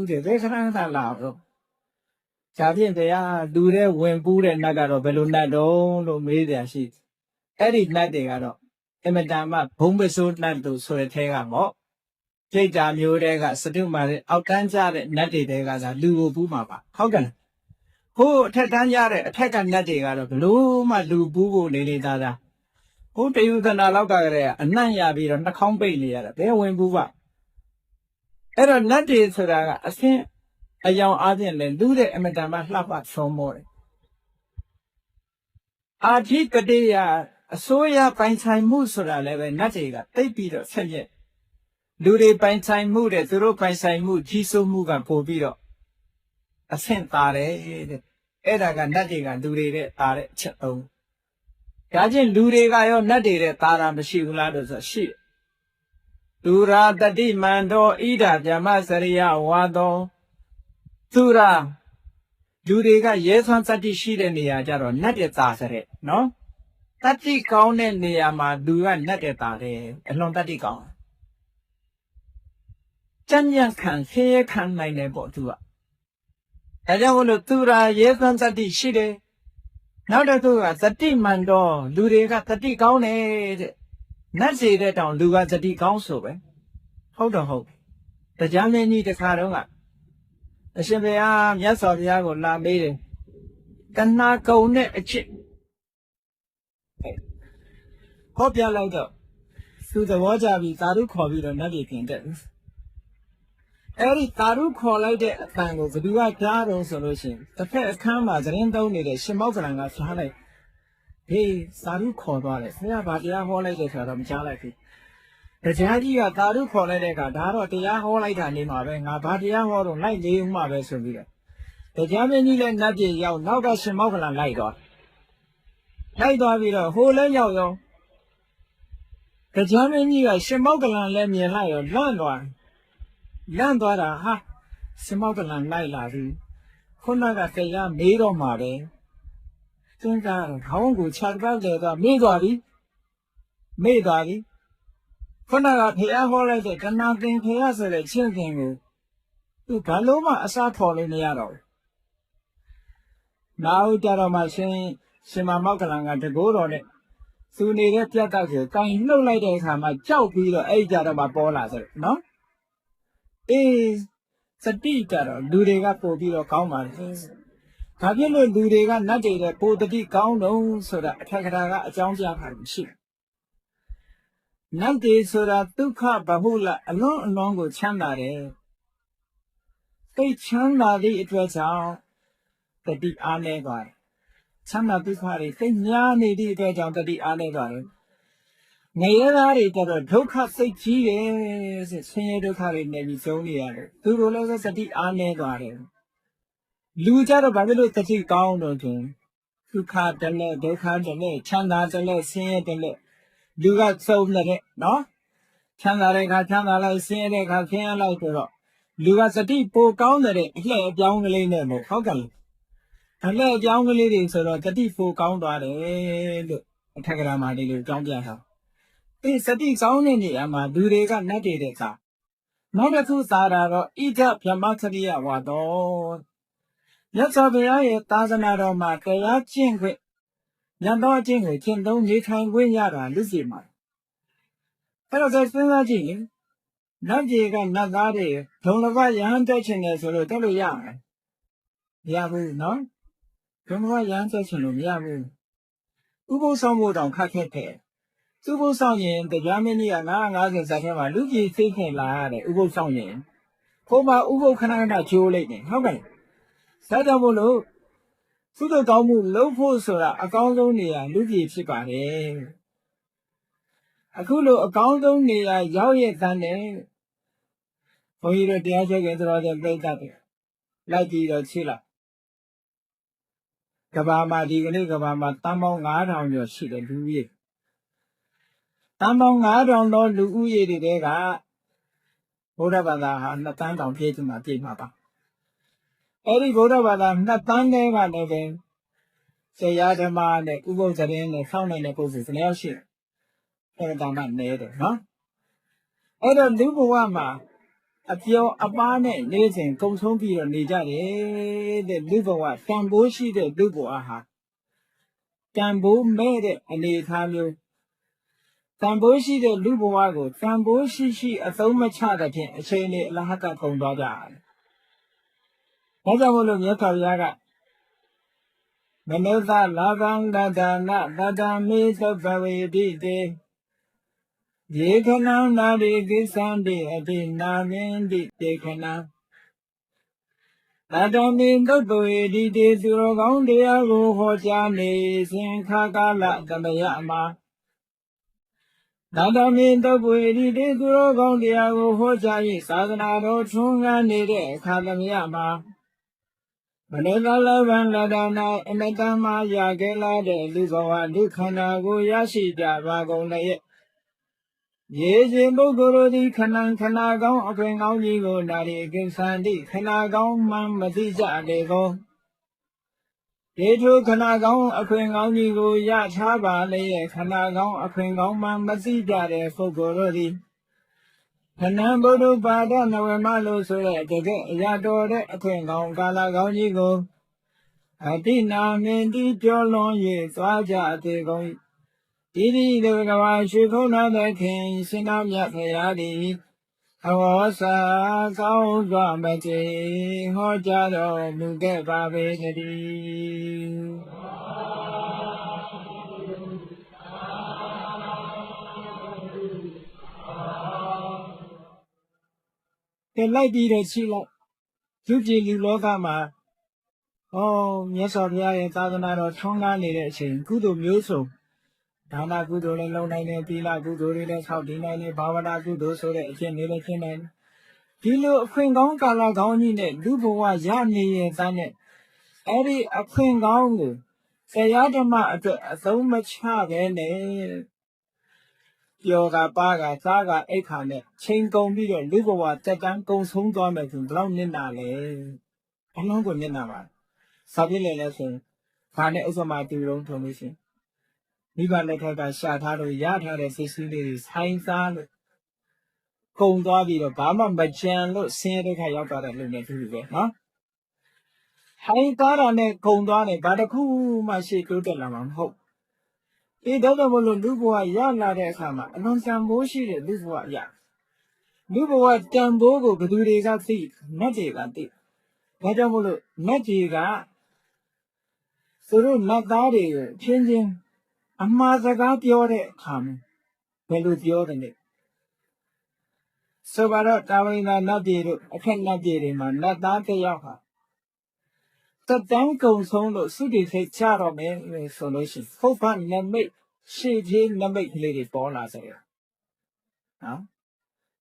Speaker 1: တဲ့ဘယ်ခဏခဏလာတော့ဂျာဖြင့်တရားလူတဲ့ဝင်ပူးတဲ့နတ်ကတော့ဘယ်လိုနတ်တုံးလို့မေးကြရှိအဲ့ဒီနတ်တွေကတော့အမတန်မှဘုံပစိုးနတ်တို့ဆိုတဲ့ထဲကပေါ့ပြိတ္တာမျိုးတွေကစတုမာတဲ့အောက်တန်းကြတဲ့နတ်တွေတဲကသာလူကိုပူးမှာပါဟုတ်ကဲ့ Who Tatan Yare, attack and Natiga, Bluma, Lubu, Lady Dada. Who do you then allow a Nanya be on the company? They went Buba. Era Nati Sura, I think a young audience and do the Emetama Lapa so more. Aji Kadia, a soya pine time musura, level Natiga, they beat us, say. Do they pine time mood at the rope pine time mood, Jiso Muga, Pobito. A centare, Edaga Natiga, do they are chatto. Gajin do they got your Nati, Tara, the she ladders a sheep. Dura the demando, Ida, Yamasaria, Wado. Tura. Do they got yes on such a sheet in the Ajaro, not a tasare, no? Tati count in the Yama, do a not a tare, along Tati count. Janyan can hear can my neighbor to. I don't want to Tura, yes on such a sheet. Now the Tura, the demando, do they got Tati count it? Not say that on Luga the council, eh? Hold on, hold. The German need a car. The Shemia, yes, or Yago, la made. Can not go net a chip. Hope you like that. Through the water, we Taru call you the navigation dance. Every Taru call like that tango to do a claro solution. The first camera, the end only the Shimogan of Charlie. Hey, Taru call about it. Yeah, but you are all like it from Charlie. The Jadi are Taru call like a Daro, the Yaho like a name of a Badia or like the Umabe Suvia. The Germany and Nadia Yao now got Shimogan like God. Like God with a whole yo. The Germany are Shimogan let me lie on Landor. Landor, ha, Shimogan like Lavi. Kunaga Faya made on Mare. Think how good chat about the Maydari. Kunaga Pia Holiday can nothing Pia said a children. To Paloma, a sat falling the arrow. Now that on my saying, Sima Mokalang at the go on it. Soon they get Yataka, can no like they have my chow Peter age out of my bola, no? Is the teacher, do they got for Peter Common? Have you learned do they got nothing that put the tea count so that Takaraga, John Japan sheep? Nante so that Tuka Bahula along with Chandare. They Chandari it was out the deep Anegar. Chanda Tukari, they nearly did it on the deep Anegar. Nayari that a Toka say cheese, Senator Kari Navy Sonia, two rollers at the Anegar. Luja of Babylon that he count on him. Tuka the leg, Doka the leg, Chanda the leg, Saint the leg. You got so many, no? Chanda like Saint like King like the You got a deep poor counter, here, young lady, how can and let young ladies so that the deep poor counter, look, a tagama, little John Jaha. This a deep sound in the Yama, do they got netted? Not a two Sara, eat up your Mataria, what all. Yes, I'll be a thousand out of my Kaya Chinque. Yando Jingle, Chin don't you try and win Yara, Lucy. Hello, there's been a jing. Not jig and not that day. Don't know why you're touching us or tell you young. Yahoo, no? Don't know why you're touching them, Yahoo. Ubo some wood on Kaket Pay. Ubo Song in the Germany and others I have a looky thinking like Ubo Song in. Coma Ubo Canada Julie, how can Sadamolo? Sudo Domu, low post or a count only a looky chipane. A cool account only a yaoi than for you the other get the great that like the chilla. Kabama, the Gabama, Tamong on your shit and do it. Tamong I don't know the Uye de Dega. Whatever the time on pay to my team. Every whatever not done there and again. Say Yadama, the Ugo Zarin, the found in the poses in El Shir. Everything later, huh? Other Lubawama. A few abane, listen, comes home to your Nijari, the Lubawa, Tambushi, the Lubaha. Tambu made it, and they tell you. Tambushi, the Lubawago, Tambushi, a so much harder, saying Lahaka Kondaga. What I will look at Yaga. မနုဿလာဘံတတနာတတမိသုဘဝေတိတေယေခဏံနာရိကိသံတိအတိနာမင်းတိတေခဏံတတမိသုဘဝေတိတေသူတော်ကောင်းတရားကိုဟောကြားနေစဉ်ခါကာလသမယမှာတတမိသုဘဝေတိတေသူတော်ကောင်းတရားကိုဟောကြား၍သာသနာတော်ထွန်းကားနေတဲ့အခါသမယမှာမနုဿလဘံလဒနာအမတမရခဲ့လာတဲ့လူဘဝဒုက္ခနာကိုရရှိကြပါကုန်လည်းရေရှင်ပုဂ္ဂိုလ်တို့သည်ခဏခဏကောင်းအခွင့်ကောင်းကြီးကိုနာရီကိသန္တိခဏကောင်းမှမသိကြလေကုန်ဒေထုခဏကောင်းအခွင့်ကောင်းကြီးကိုရထားပါလေခဏကောင်းအခွင့်ကောင်းမှမသိကြတဲ့ပုဂ္ဂိုလ်တို့သည်ခဏဘုဒ္ဓပါဒနဝမလို့ဆိုတဲ့တကယ်အရာတော်တဲ့အခွင့်ကောင်းကာလကောင်းကြီးကိုအတိနာမင်းတိပြောလွန်၍သွားကြသေးကုန်ဒီဒီကဘာရွှေဖုံးနာသခင်ရှင်တော်မြတ်ဖရာသည်အဝေါစာကောင်းစွာမကျေဟောကြားတော်မူခဲ့ပါပေတည်းကဲလိုက်ပြီးတော့ရှိလိုက်လူပြည်လူလောကမှာမြတ်စွာဘုရားရဲ့သာသနာတော်ထွန်းကားနေတဲ့အချိန်ကုသိုလ်မျိုးစုံဒါနကုသိုလ်လည်းလုပ်နိုင်တယ်သီလကုသိုလ်တွေလည်းဆောက်တည်နိုင်တယ်ဘာဝနာကုသိုလ်ဆိုတဲ့အကျင့်တွေလည်းကျင့်နိုင်တယ်ဒီလိုအခွင့်ကောင်းကာလကောင်းကြီးနဲ့လူဘဝရနေရဲ့သားနဲ့အဲ့ဒီအခွင့်ကောင်းကိုတရားဓမ္မအတွက်အသုံးမချပဲနဲ့ပြောကပါကစားကအိတ်ခါနဲ့ချိန်ကုန်ပြီးတော့လူဘဝတက်တန်းကုံဆုံးသွားမယ်ဆိုဘယ်လောက်နစ်နာလဲအလုံးကိုနစ်နာပါစာပြည့်လည်းဆိုရင်ဘာနဲ့ဥပမာတူလုံးထုံလို့ရှိရင်မိဘလက်ထက်ကရှာထားလို့ရထားတဲ့စိတ်ကူးလေးတွေဆိုင်စားလို့ကုန်သွားပြီးတော့ဘာမှမကြံလို့ဆင်းရဲဒုက္ခရောက်သွားတဲ့လူတွေတူပဲနော်ဟိုင်းသားတာနဲ့ကုန်သွားတယ်ဘာတစ်ခုမှရှေ့တိုးတက်လာမှာမဟုတ်ဒီတော့ဘလို့လူဘဝရလာတဲ့အခါမှာအလွန်တန်ဖိုးရှိတဲ့လူဘဝရလူဘဝတန်ဖိုးကိုဘယ်သူတွေကသိနတ်တွေကသိဒါကြောင့်မို့လို့နတ်တွေကသူတို့နတ်သားတွေကိုချင်းချင်းအမှားစကားပြောတဲ့အခါမှာဘယ်လိုပြောတယ်လဲဆိုပါတော့တာဝိနာနတ်ပြည်တို့အခက်နတ်ပြည်တွေမှာနတ်သားတစ်ယောက်ဟာတက်တန်းကုံဆုံးလို့သုတိထိတ်ချတော့မယ်ဆိုလို့ရှိရင်ဖုတ်ဖတ်နမိတ်ရှေ့ပြေးနမိတ်ကလေးတွေပေါ်လာစေတယ်နော်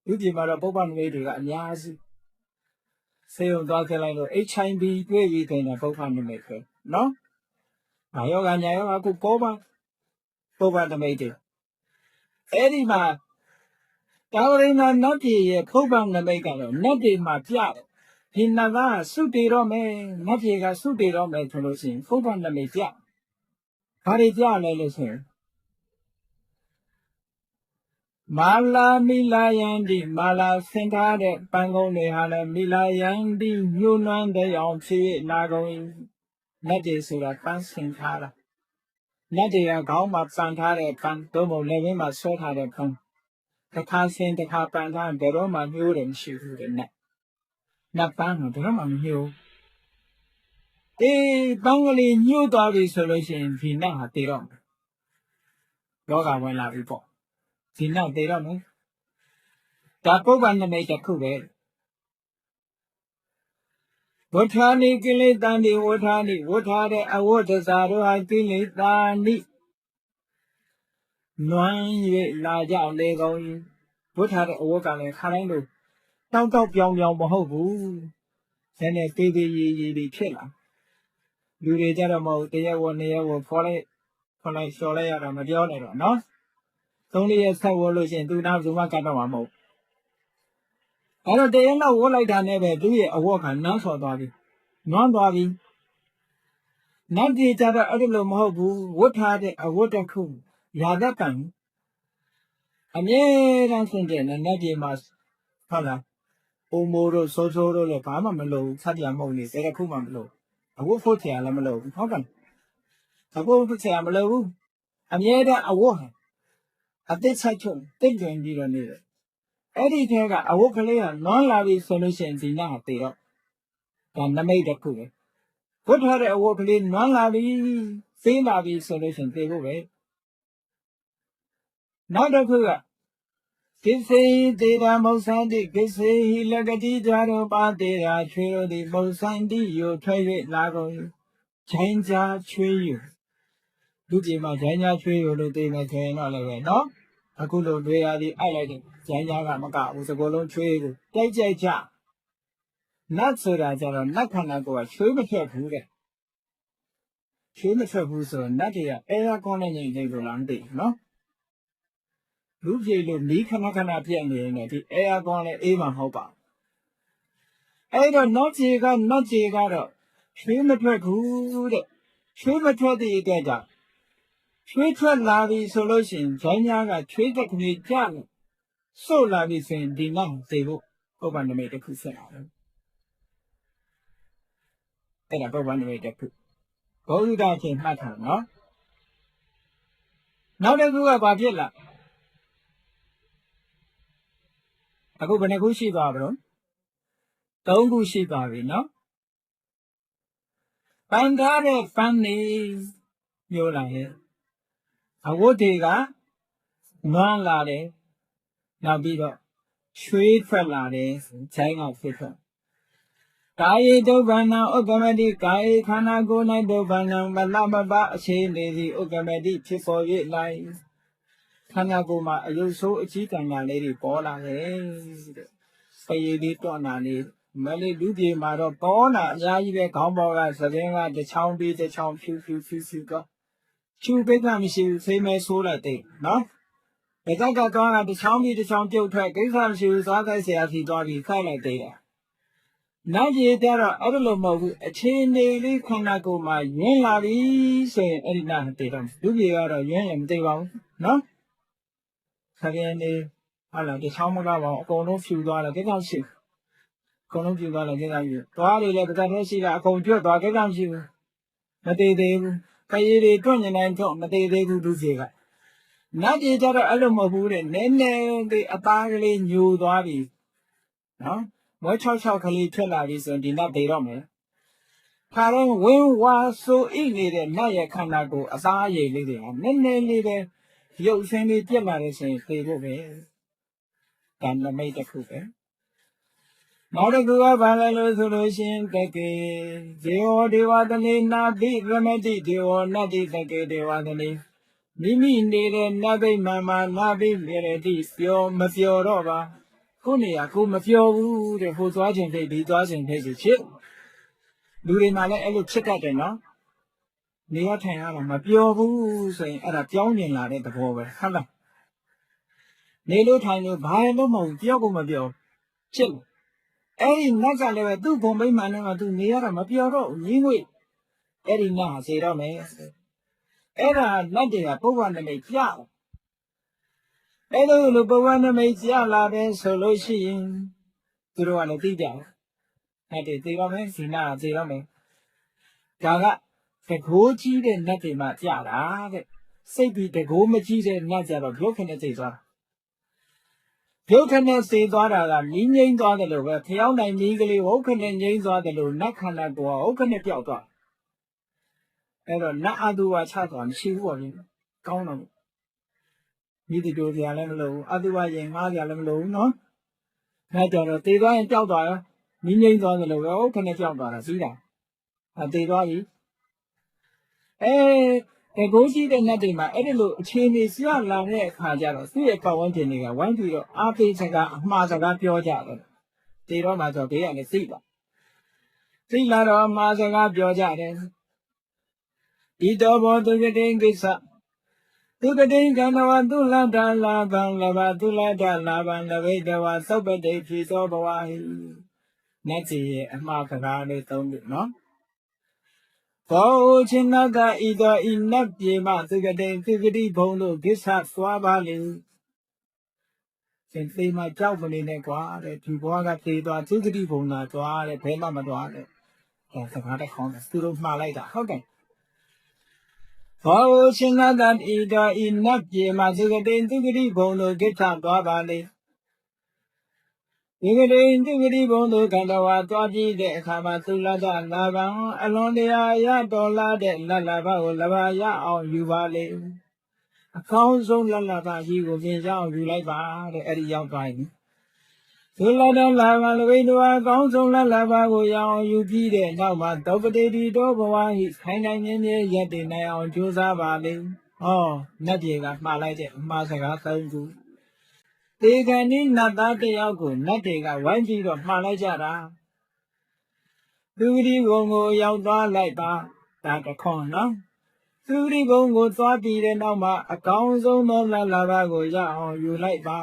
Speaker 1: ဒီပြည်မှာတော့ပုပ္ပနမိတ်တွေကအများကြီးစေုံသွားခဲ့လိုက်လို့ HIV တွေ့ပြီးခင်တာပုပ္ပနမိတ်ပဲနော်ဘာယောဂညာယောဂအခုပေါ်ပါပုပ္ပနမိတ်တွေအဲ့ဒီမှာတာဝရိနာနတ်ပြည်ရဲ့ပုပ္ပနမိတ်ကတော့နတ်ပြည်မှာပြတယ်ဒီနတ်သားစုတည်တော့မယ်နတ်ပြည်ကစုတည်တော့မယ်ဆိုလို့ရှိရင်ပုပ္ပနမိတ်ပြဘာတွေပြလဲလို့ဆိုရင်မာလာမီလာယန္တိမာလာဆင်ထားတဲ့ပန်းကုန်းတွေဟာလည်းမီလာယန္တိညှိုးနွမ်းတဲ့အောင်ဖြစ်လာကုန်နတ်တွေဆိုတာပန်းဆင်ထားတာနတ်တွေကခေါင်းမှာပန်ထားတဲ့ပန်းသို့မဟုတ်လက်ဝဲမှာဆွဲထားတဲ့ပန်းတစ်ခါဆင်တစ်ခါပန်ထားဘယ်တော့မှညှိုးတယ်မရှိဘူးတဲ့နတ်ပန်းကဘယ်တော့မှမညှိုးပန်းကလေးညှိုးသွားပြီဆိုလို့ရှိရင်ဒီနတ်ဟာတည်တော့မယ်ယောဂဝင်လာပြီပေါ့ဒီနတ်တည်တော့မယ်ဒါပုပ္ပနမိတ်တစ်ခုပဲဝဋ္ဌာနိကိလေသာနိဝဋ္ဌာနိဝဋ္ဌာတဲ့အဝဋ္ဌစာတို့ဟာကိလေသာနိနွမ်း၍လာကြလေကုန်ဝဋ္ဌာတဲ့အဝတ်ကလည်းခါတိုင်းလို့တောက်ပြောင်မဟုတ်ဘူးနည်းနည်းသေးသေးရီဖြစ်လာလူတွေကြတော့မဟုတ်တရက်ဝနှစ်ရက်ဝဖော်လိုက်လျှော်လိုက်ရတာမပြောနဲ့တော့နော်3-4ရက်ဆက်ဝလို့ရှိရင်သူနောက်သူမှကတ်တော့မှာမဟုတ်အဲ့တော့တရက်လောက်ဝတ်လိုက်တာနဲ့ပဲသူ့ရဲ့အဝတ်ကနန်းဆော်သွားပြီနွမ်းသွားပြီနတ်ပြည်ကြတော့အဲ့လိုမဟုတ်ဘူးဝတ်ထားတဲ့အဝတ်တစ်ခုရာသက်ပံအမြဲတမ်းဆင်တဲ့နတ်ပြည်မှာဟုတ်လားအိုမိုးတို့ဆိုးတို့လည်းဘာမှမလုပ်ဘူးဆက်ပြမဟုတ်နေစတဲ့ခုမှမလုပ်အဝတ်ဖို့ချင်လည်းမလုပ်ဘူးဟုတ်ကဲ့အဝတ်ဖို့ချင်မလုပ်ဘူးအမြဲတမ်းအဝတ်အသက်ဆိုင်ချုံတိတ်တွင်ပြီးတော့နေတယ်အဲ့ဒီထဲကအဝတ်ကလေးကနွမ်းလာပြီဆိုလို့ရှိရင်ဒီနာတည်တော့ဒါနမိတ်တစ်ခုပဲပ ဝတ်ထားတဲ့အဝတ်ကလေးနွမ်းလာပြီဖေးလာပြီဆိုလို့ရှိရင်သေဖို့ပဲနောက်တစ်ခုကကိစေတေရာမௌစန္တိကိစေဟိလကတိကြရောပါတေရာချွေတို့သည်မௌစန္တိယိုထွက်၍လာကုန်ဂျိုင်းကြားချွေယူလူကြီးမှာဂျိုင်းကြားချွေယူလို့သိမယ်ဆိုရင်တော့လည်းပဲနော်အခုလိုတွေရသည်အိုက်လိုက်တယ်ဂျိုင်းကြားကမကဘူးစကောလုံးချွေကိုတိုက်ကြိုက်ကြနတ်ဆိုတာကြတော့နတ်ခန္ဓာကိုယ်ကချွေးမထွက်ဘူးတဲ့ချွေးမထွက်ဘူးဆိုတော့နတ်တွေကအဲယာကွန်နဲ့ညင်နေလို့လားမသိဘူးနော်လူပြေလို့မီးခဏခဏပြက်နေရင်ဒီအဲယာကွန်လည်းအေးမှာမဟုတ်ပါဘူးအဲ့တော့နောက်ခြေကတော့ချွေးမထွက်ဘူးတဲ့ချွေးမထွက်တဲ့အတွက်ကြောင့်ချွေးထွက်လာပြီဆိုလို့ရှိရင်ဂျိုင်းညာကချွေးတက်ကလေးကြလို့စို့လာပြီဆိုရင်ဒီနောက်သေဖို့ပုပ္ပန္နမိတ်တစ်ခုဆက်လာတယ်အဲ့ဒါပုပ္ပန္နမိတ်တစ်ခုဘုဒ္ဓချင်းမှတ်ထားနော်နောက်တစ်ခုကဘာဖြစ်လာအခုဘယ်နှခုရှိသွားပြီတော့3ခုရှိသွားပြီနော်ပန်ထားတဲ့ပန်းနေမျိုးလာရဲ့အဝတ်တွေကနွမ်းလာတယ်နောက်ပြီးတော့ချွေးထွက်လာတယ်ဂျိုင်းကဖြစ်ထွက်ကာယေဒုဗ္ဗနံဥက္ကမတိကာယေခန္ဓာကိုယ်၌ဒုဗ္ဗနံမလမပအခြေနေသည်ဥက္ကမတိဖြစ်ပေါ်၍လိုက်ခန္ဓာကိုယ်မှာအယုတ်ဆိုးအကြီးတန်းများလေးတွေပေါ်လာတယ်တဲ့ပယေလေးတွန်းလာလေးမလေးလူပြေမှာတော့ပေါ်လာအများကြီးပဲခေါင်းပေါ်ကသပင်းကတစ်ချောင်းပြီးတစ်ချောင်းဖြူတော့ချူပိတ်ကမရှိဘူးဖေးမဲဆိုးလိုက်တဲ့နော်ဒီကကတော့တစ်ချောင်းပြီးတစ်ချောင်းပြုတ်ထွက်ကိစ္စမရှိဘူးသွားတိုက်ဆရာစီသွားပြီးခိုက်လိုက်တဲ့နောက်ကြည့်ကြတော့အဲ့လိုမဟုတ်ဘူးအခြေအနေလေးခန္ဓာကိုယ်မှာရင်းလာပြီဆိုရင်အဲ့ဒီနာတည်တော့လူကြီးကတော့ရင်းရင်မတည်ပါဘူးနော်ခရင်နေဟာလာတချောင်းမကားပါဘူးအကုန်လုံးဖြူသွားတယ်ကိစ္စရှိအကုန်လုံးဖြူသွားတယ်ကိစ္စရှိသွားတွေလည်းတစ်ခါတည်းရှိတာအကုန်ကျွတ်သွားကိစ္စရှိဘူးမတည်သေးဘူးခရီးတွေတွန့်နေတိုင်းတော့မတည်သေးဘူးလူကြီးကနောက်ကြည့်ကြတော့အဲ့လိုမဟုတ်ဘူးတဲ့နည်းနည်းလေးအသားကလေးညိုသွားပြီနော်မွေး66ကလေးထွက်လာပြီဆိုရင်ဒီနောက်တည်တော့မယ်ခါတော့ဝင်းဝါဆိုအိနေတဲ့နတ်ရဲ့ခန္ဓာကိုအသားအရည်လေးတွေကနည်းနည်းလေးပဲရုပ်ဆင်းလေးပြက်လာတဲ့ဆိုရင်သေဖို့ပဲကံနမိတ်တစ်ခုပဲနောက်တစ်ခုကဘာလဲလို့ဆိုလို့ရှိရင်တကေဇေဝဒေဝတနေနာတိရမတိဒေဝနတ္တိတကေဒေဝတနေမိမိနေတဲ့နတ်ဘိမှန်မှာနာဘိမြရတိပြောမပြောတော့ပါခုနေရကိုမပြောဘူးတဲ့ဟိုသွားခြင်းဖြစ်ဒီသွားခြင်းဖြစ်ဖြစ်လူတွေမှလည်းအဲ့လိုဖြစ်တတ်တယ်နော်နေရထိုင်ရတော့မပြောဘူးဆိုရင်အဲ့ဒါပြောင်းကျင်လာတဲ့သဘောပဲဟုတ်လားနေလို့ထိုင်လို့ဘာလို့မဟုတ်ပြောကိုမပြောဖြစ်အဲ့ဒီနတ်ကလည်းပဲသူ့ဘုံမိမှန်နဲ့မှသူနေရတော့မပြောတော့ငင်းငွေအဲ့ဒီနတ်ဟာစေတော့မယ်အဲ့ဒါနတ်တွေကပုဗ္ဗနမိတ်ပြအဲ့လိုပုဗ္ဗနမိတ်ပြလာတယ်ဆိုလို့ရှိရင်သူတို့ကလည်းသိကြတယ်အဲ့ဒီသိတော့မယ်ဇိနာသိတော့မယ်ဒါကတကိုးကြီးတဲ့နတ်တွေမှပြတာတဲ့စိတ်ပြီးတကိုးမကြီးတဲ့နတ်ကြတော့ဘုခနဲ့သိသွားဘုခနဲ့သိသွားတာကမြင်းငိမ့်သွားတယ်လို့ပဲဖျောင်းနိုင်မြင်းကလေးဘုခနဲ့ငိမ့်သွားတယ်လို့နတ်ခန္ဓာကိုယ်ဟုတ်ခနဲ့ပြောက်သွားအဲ့တော့နတ်အတုဝါချသွားမရှိဘူးပေါ့ဗျကောင်းတော့မိတိတို့ကြလည်းမလို့အတုဝါရင်ငားကြလည်းမလို့နော်ဒါကြောင့်တော့သေသွားရင်ပြောက်သွားရောမြင်းငိမ့်သွားတယ်လို့ပဲဟုတ်ခနဲ့ပြောက်သွားတာပြီးတာသေသွားပြီတကိုးရှိတဲ့နတ်တွေမှာအဲ့ဒီလိုအခြေအနေဆရာလာတဲ့အခါကျတော့သူ့ရဲ့ပတ်ဝန်းကျင်တွေကဝိုင်းပြီးတော့အားပေးစကားအမှားစကားပြောကြတယ်တေတော့မှဆိုဘေးကလည်းသိလာတော့အမှားစကားပြောကြတယ်ဤတော်ဘောသူကတိန်ကိစ္စသူကတိန်ကံတော်သူလတ္တလာဘံလဘသူလတ္တလာဘံလဘိတဝသုပ္ပတိဖြီသောဘဝဟိနတ်ကြီးရဲ့အမှားစကားလေးသုံးပြီနော်ဘောချင်းနတဤတော်ဤနတ်ပြေမသူကတိန်သူကတိဘုံတို့ကိစ္စသွားပါလေသင်သေးမှကြောက်မနေနဲ့ကွာတဲ့ဒီဘွားကသေသွားသူကတိဘုံသာသွားတဲ့ဘဲမှမသွားတဲ့စကားတစ်ခေါက်သူတို့မှားလိုက်တာဟုတ်တယ်ဘောချင်းနတဤတော်ဤနတ်ပြေမသူကတိန်သူကတိဘုံတို့ကိစ္စသွားပါလေ ဒီကတိတိကတိဘုံတို့ကံတော်ဝါသွားကြည့်တဲ့အခါမှာသုလတ္တလာဗံအလွန်တရာရတော်လာတဲ့လတ်လာဘကိုလဘာရအောင်ယူပါလေအကောင်းဆုံးလတ်လာဘကြီးကိုပြင်ကြအောင်ယူလိုက်ပါတဲ့အဲ့ဒီရောက်သွားရင်သုလတ္တလာဗံလဘိတော်အကောင်းဆုံးလတ်လာဘကိုရအောင်ယူပြီးတဲ့နောက်မှာတောပတိတိတောဘဝဟိခိုင်နိုင်မြဲမြဲရက်တည်နိုင်အောင်ကြိုးစားပါလေဟောနတ်ပြေကမှားလိုက်တဲ့အမှားစကားသုံးခုတေခဏိနတ်သားတယောက်ကိုနတ်တွေကဝိုင်းပြီးတော့မှားလိုက်ကြတာသူဂတိဘုံကိုရောက်သွားလိုက်ပါဒါတခွန်နော်သူဂတိဘုံကိုသွားပြီးတဲ့နောက်မှာအကောင်းဆုံးသောလတ်လာဘကိုရအောင်ယူလိုက်ပါ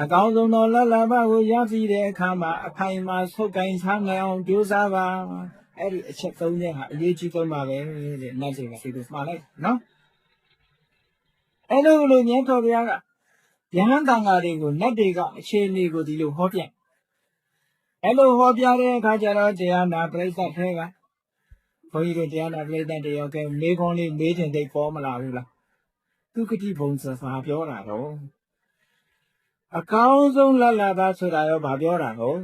Speaker 1: အကောင်းဆုံးသောလတ်လာဘကိုရပြီးတဲ့အခါမှာအဖိုင်မှာဆုတ်ကိုင်းထားနိုင်အောင်ကြိုးစားပါအဲ့ဒီအချက်သုံးချက်ဟာအရေးကြီးဆုံးပါပဲတဲ့နတ်တွေကဒီလိုမှားလိုက်နော်အဲ့လိုမြတ်တော်ဘုရားကယဟန်တန်ဃာတွေကိုနတ်တွေကအခြေအနေကိုဒီလိုဟောပြအဲ့လိုဟောပြတဲ့အခါကျတော့တရားနာပရိသတ်ထဲကဘုန်းကြီးတို့တရားနာပရိသတ်တွေကမေခွန်းလေးမေးတင်သိပေါ်မလာဘူးလားသူကတိဘုံဆိုတာပြောတာတော့အကောင်းဆုံးလတ်လာတာဆိုတာရောဗာပြောတာတော့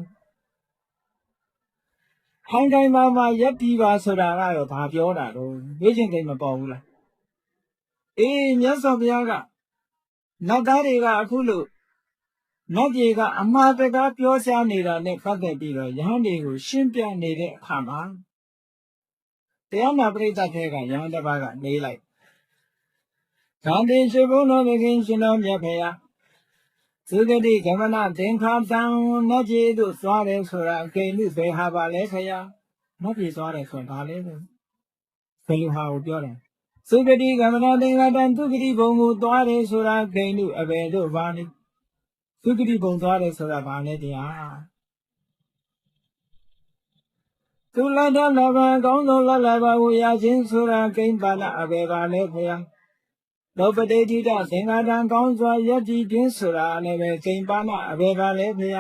Speaker 1: ခိုင်ခိုင်မာရက်တီပါဆိုတာကရောဗာပြောတာတော့မေးတင်သိမပေါ်ဘူးလားအေးမြတ်စွာဘုရားကနတ်သားတွေကအခုလို့နတ်ပြည်ကအမှားတကားပြောရှားနေတာနဲ့ပတ်သက်ပြီးတော့ယဟန်တွေကိုရှင်းပြနေတဲ့အခါမှာတရားနာပရိသတ်ထဲကယဟန်တစ်ပါးကနေလိုက်ဂန္ဒီရှိဘုံတော်သခင်ရှင်တော်မြတ်ဖေယသုဂတိကမနသင်္ခါတံနတ်ပြည်သို့သွားတယ်ဆိုတာအကိဉ္စုဘေဟာပါလဲခရနတ်ပြည်သွားတယ်ဆိုတာဘာလဲလို့ဘယ်လိုဟာကိုပြောတယ်သုဂတိကမနသင်္ခါတံသုဂတိဘုံကိုသွားတယ်ဆိုတာအကိဉ္စုအဘယ်သို့ပါလဲသုဂတိဘုံသွားတယ်ဆိုတာဘာလဲတရားသုလတ္တလဘကောင်းဆုံးလတ်လာဘကိုရခြင်းဆိုတာကိဉ္ပါဏအဘယ်ပါလဲဖေယလောပတိတိတသင်္ဃာတံကောင်းစွာယက်တည်ခြင်းဆိုတာလည်းပဲကိဉ္ပါဏအဘယ်ပါလဲဖေယ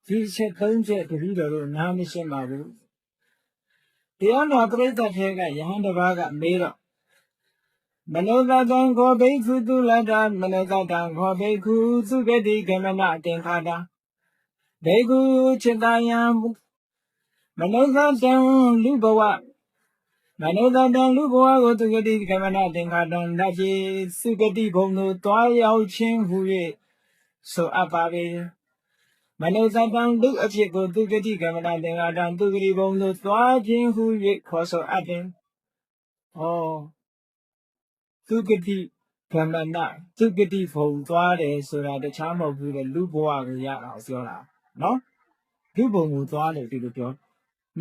Speaker 1: ဒီချက်သုံးချက်တပည့်တော်တို့နားမရှင်းပါဘူးတရားတော်ပရိသတ်ထဲကယဟန်တစ်ပါးကမေးတော့မနောတတံခောဘိက္ခုသုလတ္တမနောတတံခောဘိက္ခုသုဂတိကမနသင်္ခါတံဘိက္ခုจิตာယံမနောတတံလူဘဝမနောတတံလူဘဝကိုသုဂတိကမနသင်္ခါတံနတ်ပြည်သုဂတိဘုံသို့တွားရောက်ခြင်းဟူ၍ဆိုအပ်ပါပေမနောတတံလူအဖြစ်ကိုသုဂတိကမနသင်္ခါတံသုဂတိဘုံသို့တွားခြင်းဟူ၍ခေါ်ဆိုအပ်တယ်။ဩသုဂတိကမနသုဂတိဘုံသွားတယ်ဆိုတာတခြားမဟုတ်ဘူးလေလူဘဝကိုရအောင်ပြောတာနော်လူဘုံကိုသွားတယ်ဒီလိုပြော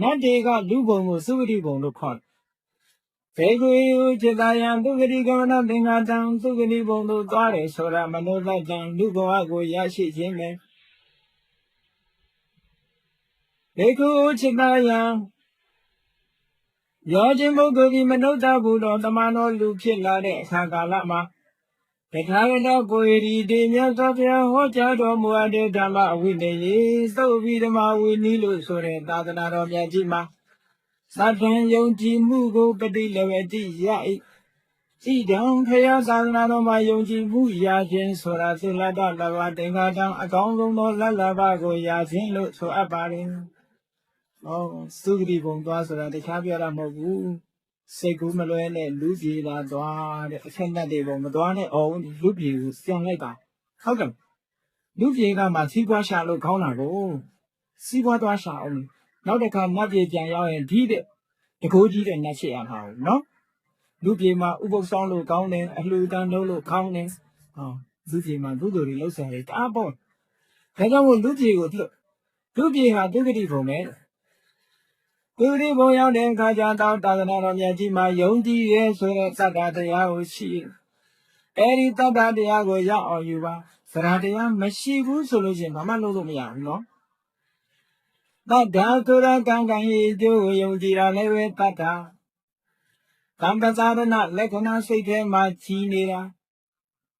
Speaker 1: နတ်တွေကလူဘုံကိုသုဂတိဘုံလို့ခေါ်တယ်ဘေကုจิตာယံသုဂတိကမနသင်္ဃာတံသုဂတိဘုံသို့သွားတယ်ဆိုတာမနောတတံလူဘဝကိုရရှိခြင်းပဲဘေကုจิตာယံရောခြင်းပုဂ္ဂိုလ်ဒီမနုဿဘုတော်တမန်တော်လူဖြစ်လာတဲ့အခါကာလမှာတခါတော့ကိုရီတေမြတ်စွာဘုရားဟောကြားတော်မူအပ်တဲ့ဓမ္မအဝိနည်းသုတ်ပြီးဓမ္မဝိနည်းလို့ဆိုတဲ့သာသနာတော်မြတ်ကြီးမှာသတ္တံယုံကြည်မှုကိုပฏิလဝတိရ၏ဤတံဖယားသာသနာတော်မှာယုံကြည်မှုရခြင်းဆိုတာသုလတ္တလဘသင်္ဃာတံအကောင်းဆုံးသောလတ်လာဘကိုရခြင်းလို့ဆိုအပ်ပါတယ်။သုဂတိဘုံသွားဆိုတာတခြားပြောတာမဟုတ်ဘူး။စိတ်ကူးမလွဲနဲ့လူပြေသာသွားတဲ့အဆက်နဲ့တွေဘုံမသွားနဲ့အောင်လူပြေကိုပြန်လိုက်ပါ။ဟုတ်ကဲ့။လူပြေကမှစီးပွားရှာလို့ခေါင်းလာကိုစီးပွားသွားရှာအောင်နောက်တစ်ခါနတ်ပြေပြန်ရောက်ရင်ဒီတဲ့တကိုးကြီးတဲ့နတ်ရှိရမှာနော်။လူပြေမှာဥပုသ်ဆောင်လို့ကောင်းတယ်အလှူဒန်းလုပ်လို့ကောင်းတယ်လူပြေမှာကုသိုလ်တွေလုပ်ဆောင်တယ်တအားပေါ့ဒါကြောင့်မို့လူပြေကိုလူပြေဟာသုဂတိဘုံပဲသုဂတိဘုံရောက်တဲ့အခါကျတော့သာသနာတော်မြတ်ကြီးမှာယုံကြည်ရဲဆိုတဲ့သတ္တတရားကိုရှိအဲဒီသတ္တတရားကိုရောက်အောင်ယူပါသရတရားမရှိဘူးဆိုလို့ရှိရင်ဘာမှလုပ်လို့မရဘူးနော်သတ္တဆိုတာကံကံရဲ့အကျိုးကိုယုံကြည်တာလည်းပဲသတ္တကံပစာရဏလက္ခဏာစိတ်ထဲမှာကြီးနေတာ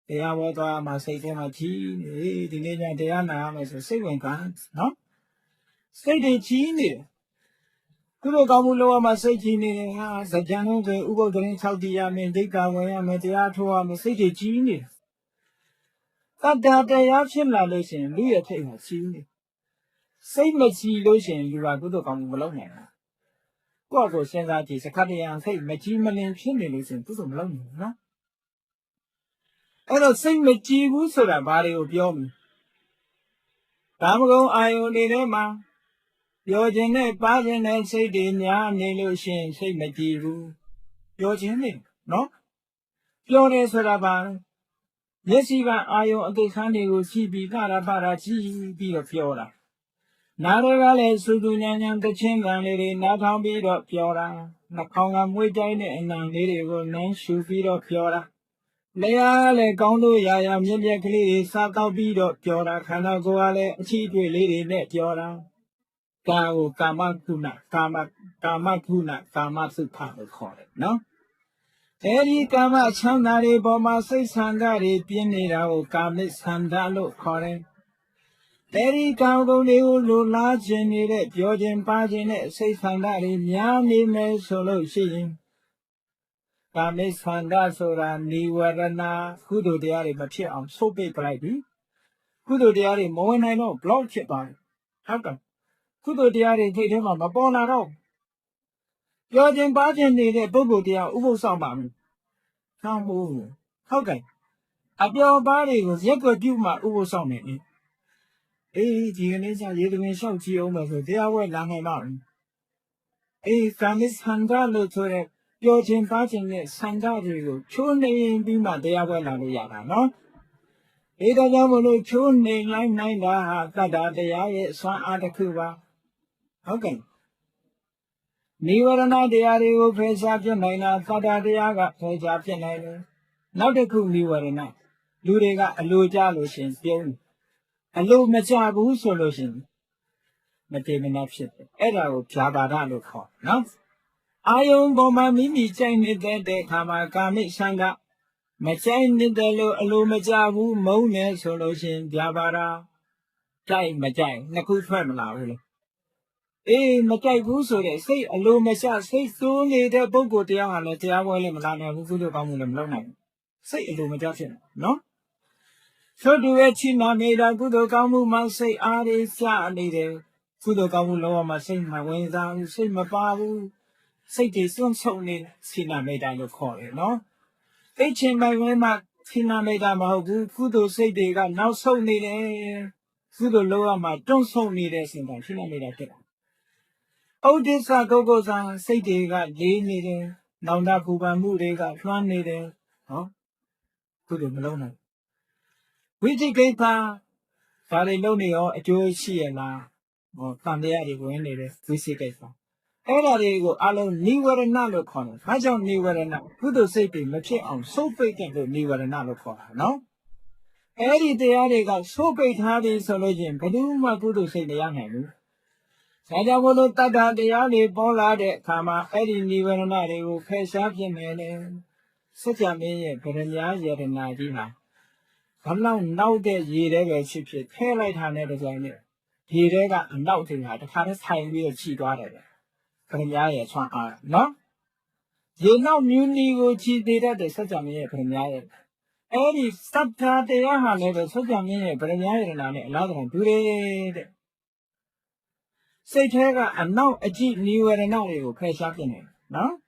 Speaker 1: တရားဘောသွားမှာစိတ်ထဲမှာကြီးနေဒီနေ့ကျတရားနာရမယ်ဆိုစိတ်ဝင်ခံနော်စိတ်တွေကြီးနေတယ်သူတို့ကောင်းမှုလောကမှာစိတ်ကြီးနေတယ်ဟာစကြံလုံးဆိုဥပုဒ်သတင်း6တရားမင်းဒိဋ္ဌာဝင်ရမယ်တရားထိုးရမယ်စိတ်တွေကြီးနေတယ် Tata Tayafin Lalation, Luya Taylor, see. Say Machi Lotion, you are good on Bologna. What was sent out is a cutting and say Machi Malin Chinelison to some long, no? I don't say Machi Wusura body of Yomi. Tamago, I only nema. Your Jene, Bajan, and say Dinia, Nelution, say Machi Ru. Your Jene, no? Flores Rabar. Yes, even I own the Sunday will see be Parabara, be of Fiora. Narale Sudunan the Chingan, not how be of Fiora. Nakongam with Jane and Nandiri will name shoe feed of Fiora. Leale Gondo Yaya Milliakli, Sata bead of Fiora, Kanagoale, cheap lady net Fiora. Kao Kamakuna, Kamakuna, Kamasuka, call it, no? Eri Kama Chandari Boma says Sangari, Pienera, Kamis Sandalo, Kore. Eri Kaudo Lulu, large and it, Georgian Pagine, says Sangari, Yami me solo sheen. Kamis Sandasora, Niwarana, Kudo de Ari, but here I'm so big like you. Kudo de Ari, more than I know, block it by. How come? Kudo de Ari, take him on my bone at all. Georgian Pagine, the Bobo de Ubo Sambam. Come over. How can? Up your body was yet got you my over something. Eh, Giganese are yet shout you over the hour long mountain. Eh, Kamis Hangalo to the Georgian Patin, Sangado, Chune be my dear well on the Yana, no? Eh, the Yamolo Chune line 9 Tada, the Aya, Swan Ada Cuba. How can? Never an idea of face after Nina, Tada the Yaga, face after Nina. Now the cool newer enough. Ludega, a low jallotion, a low machabu solution. Material option. Error, Chabadano call. No? I own Boma Mimi chain it that they come a comic sanga. Machain did the low machabu, mone solution, Jabara. Jai Majai, Naku Family. Eh, Macai Guso, they say a low macha, say soon later, Bogo Tiana, Tiawa Lemana, who could have come with them. Say a low macha, no? So do a china made a good okamu must say, Ari Sa needed. Fudokamu lower must say my way down, say my babu. Say this one so need Tina made I call it, no? They change my way, Tina made a mahu, Fudo say they got now so needed. Fudo lower my don't so need it, Tina made a kid. Oh, this are go on, say they got lay needed. Now Nakuba moo they got one needed. Oh, Fudo Malone. We take a pa, Father Lonely or a Jewish Siena, or Candia, when they we see a pa. Ella they go alone, newer another corner. I don't newer enough. Good safety, mature on so big and go newer another corner, no? Eddie they got so big having solution, but do my good say the young hand. Sadawolo Tada, the alley bola de Kama, Eddie newer another will face up your man. Such a million, but in the idea and idea. Come on, now that ye ever ship it, taillight hand at the He got a nothing at the hardest time we'll see got it. Premier Swan are, no? Ye now newly go cheat data the such a mere premier. Any subta de Yaha never such a mere premier and another one to it. Say Tega and now a cheap newer and now you play shop in it, no?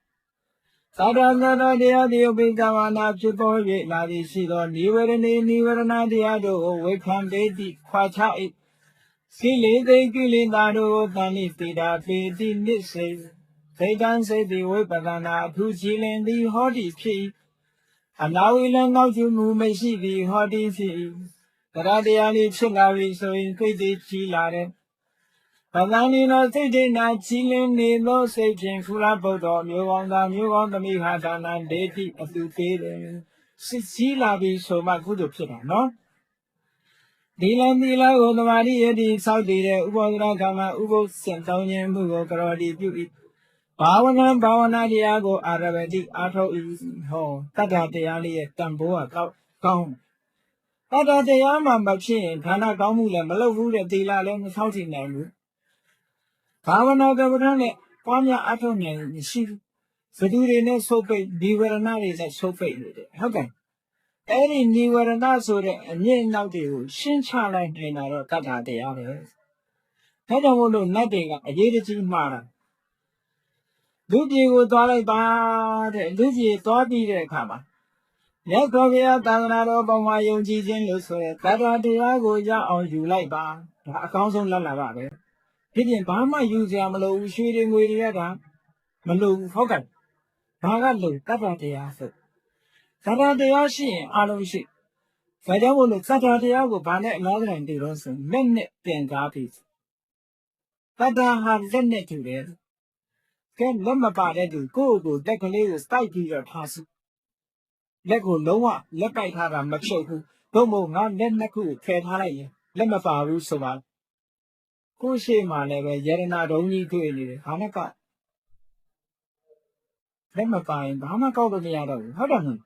Speaker 1: Sadana de Adio Bigawana to go with Ladi Sido, newer and idea do, we can be quite high. Silly they killing that old money feed up in this say. They dance say the way banana to Chile the hotty key. And now we learn how to move may see the hotty sea. But I the only chillari so in pretty chillare. But I need not say they not chilling need no saving full up on you on the me had and they keep a few feeling. Chillari so much good opinion, no? Dila go the Maria Saudi, Ubodra Gama, Ubo, Santonian, Bugo, Karadi, Beauty. Bawana Diago, Arabic, Ato is home. Tata de Ali, Tamboa, Gone. Tata de Yaman, Bachin, Tana Gamu, Malo, Dila, and Southing Name. Bawana Gavarane, Panya Atone, she. So do they know so big, be where an is so faded. Okay. Any new or another and yet now they shin challenge in our kata de others. I don't want to nothing a year mara. Luigi would dolly bad, Luigi thought me the kama. Let go here, Tanado, my young Jijin Lusso, Kata de Agoya on you like bar, a council lalababe. Pigeon Bama use Yamalo shooting with the other. Malu Hogan. Bagalu, Kata de Asso. Kata de Ashi, Aloshi. Fajawolo Sata de Ago Banet Northern de Rosen, Menet Pen Gapis. Tata had sent to this. Can Lama Bade to go to decorate slightly your pass. Lego Loa, Lepatara Machoku, Domo, not Lenaku, Fed Lama Faru Sova. Kushe never Yerena don't need to any Hanaka. Lama Pine, Hamako to the other. How done?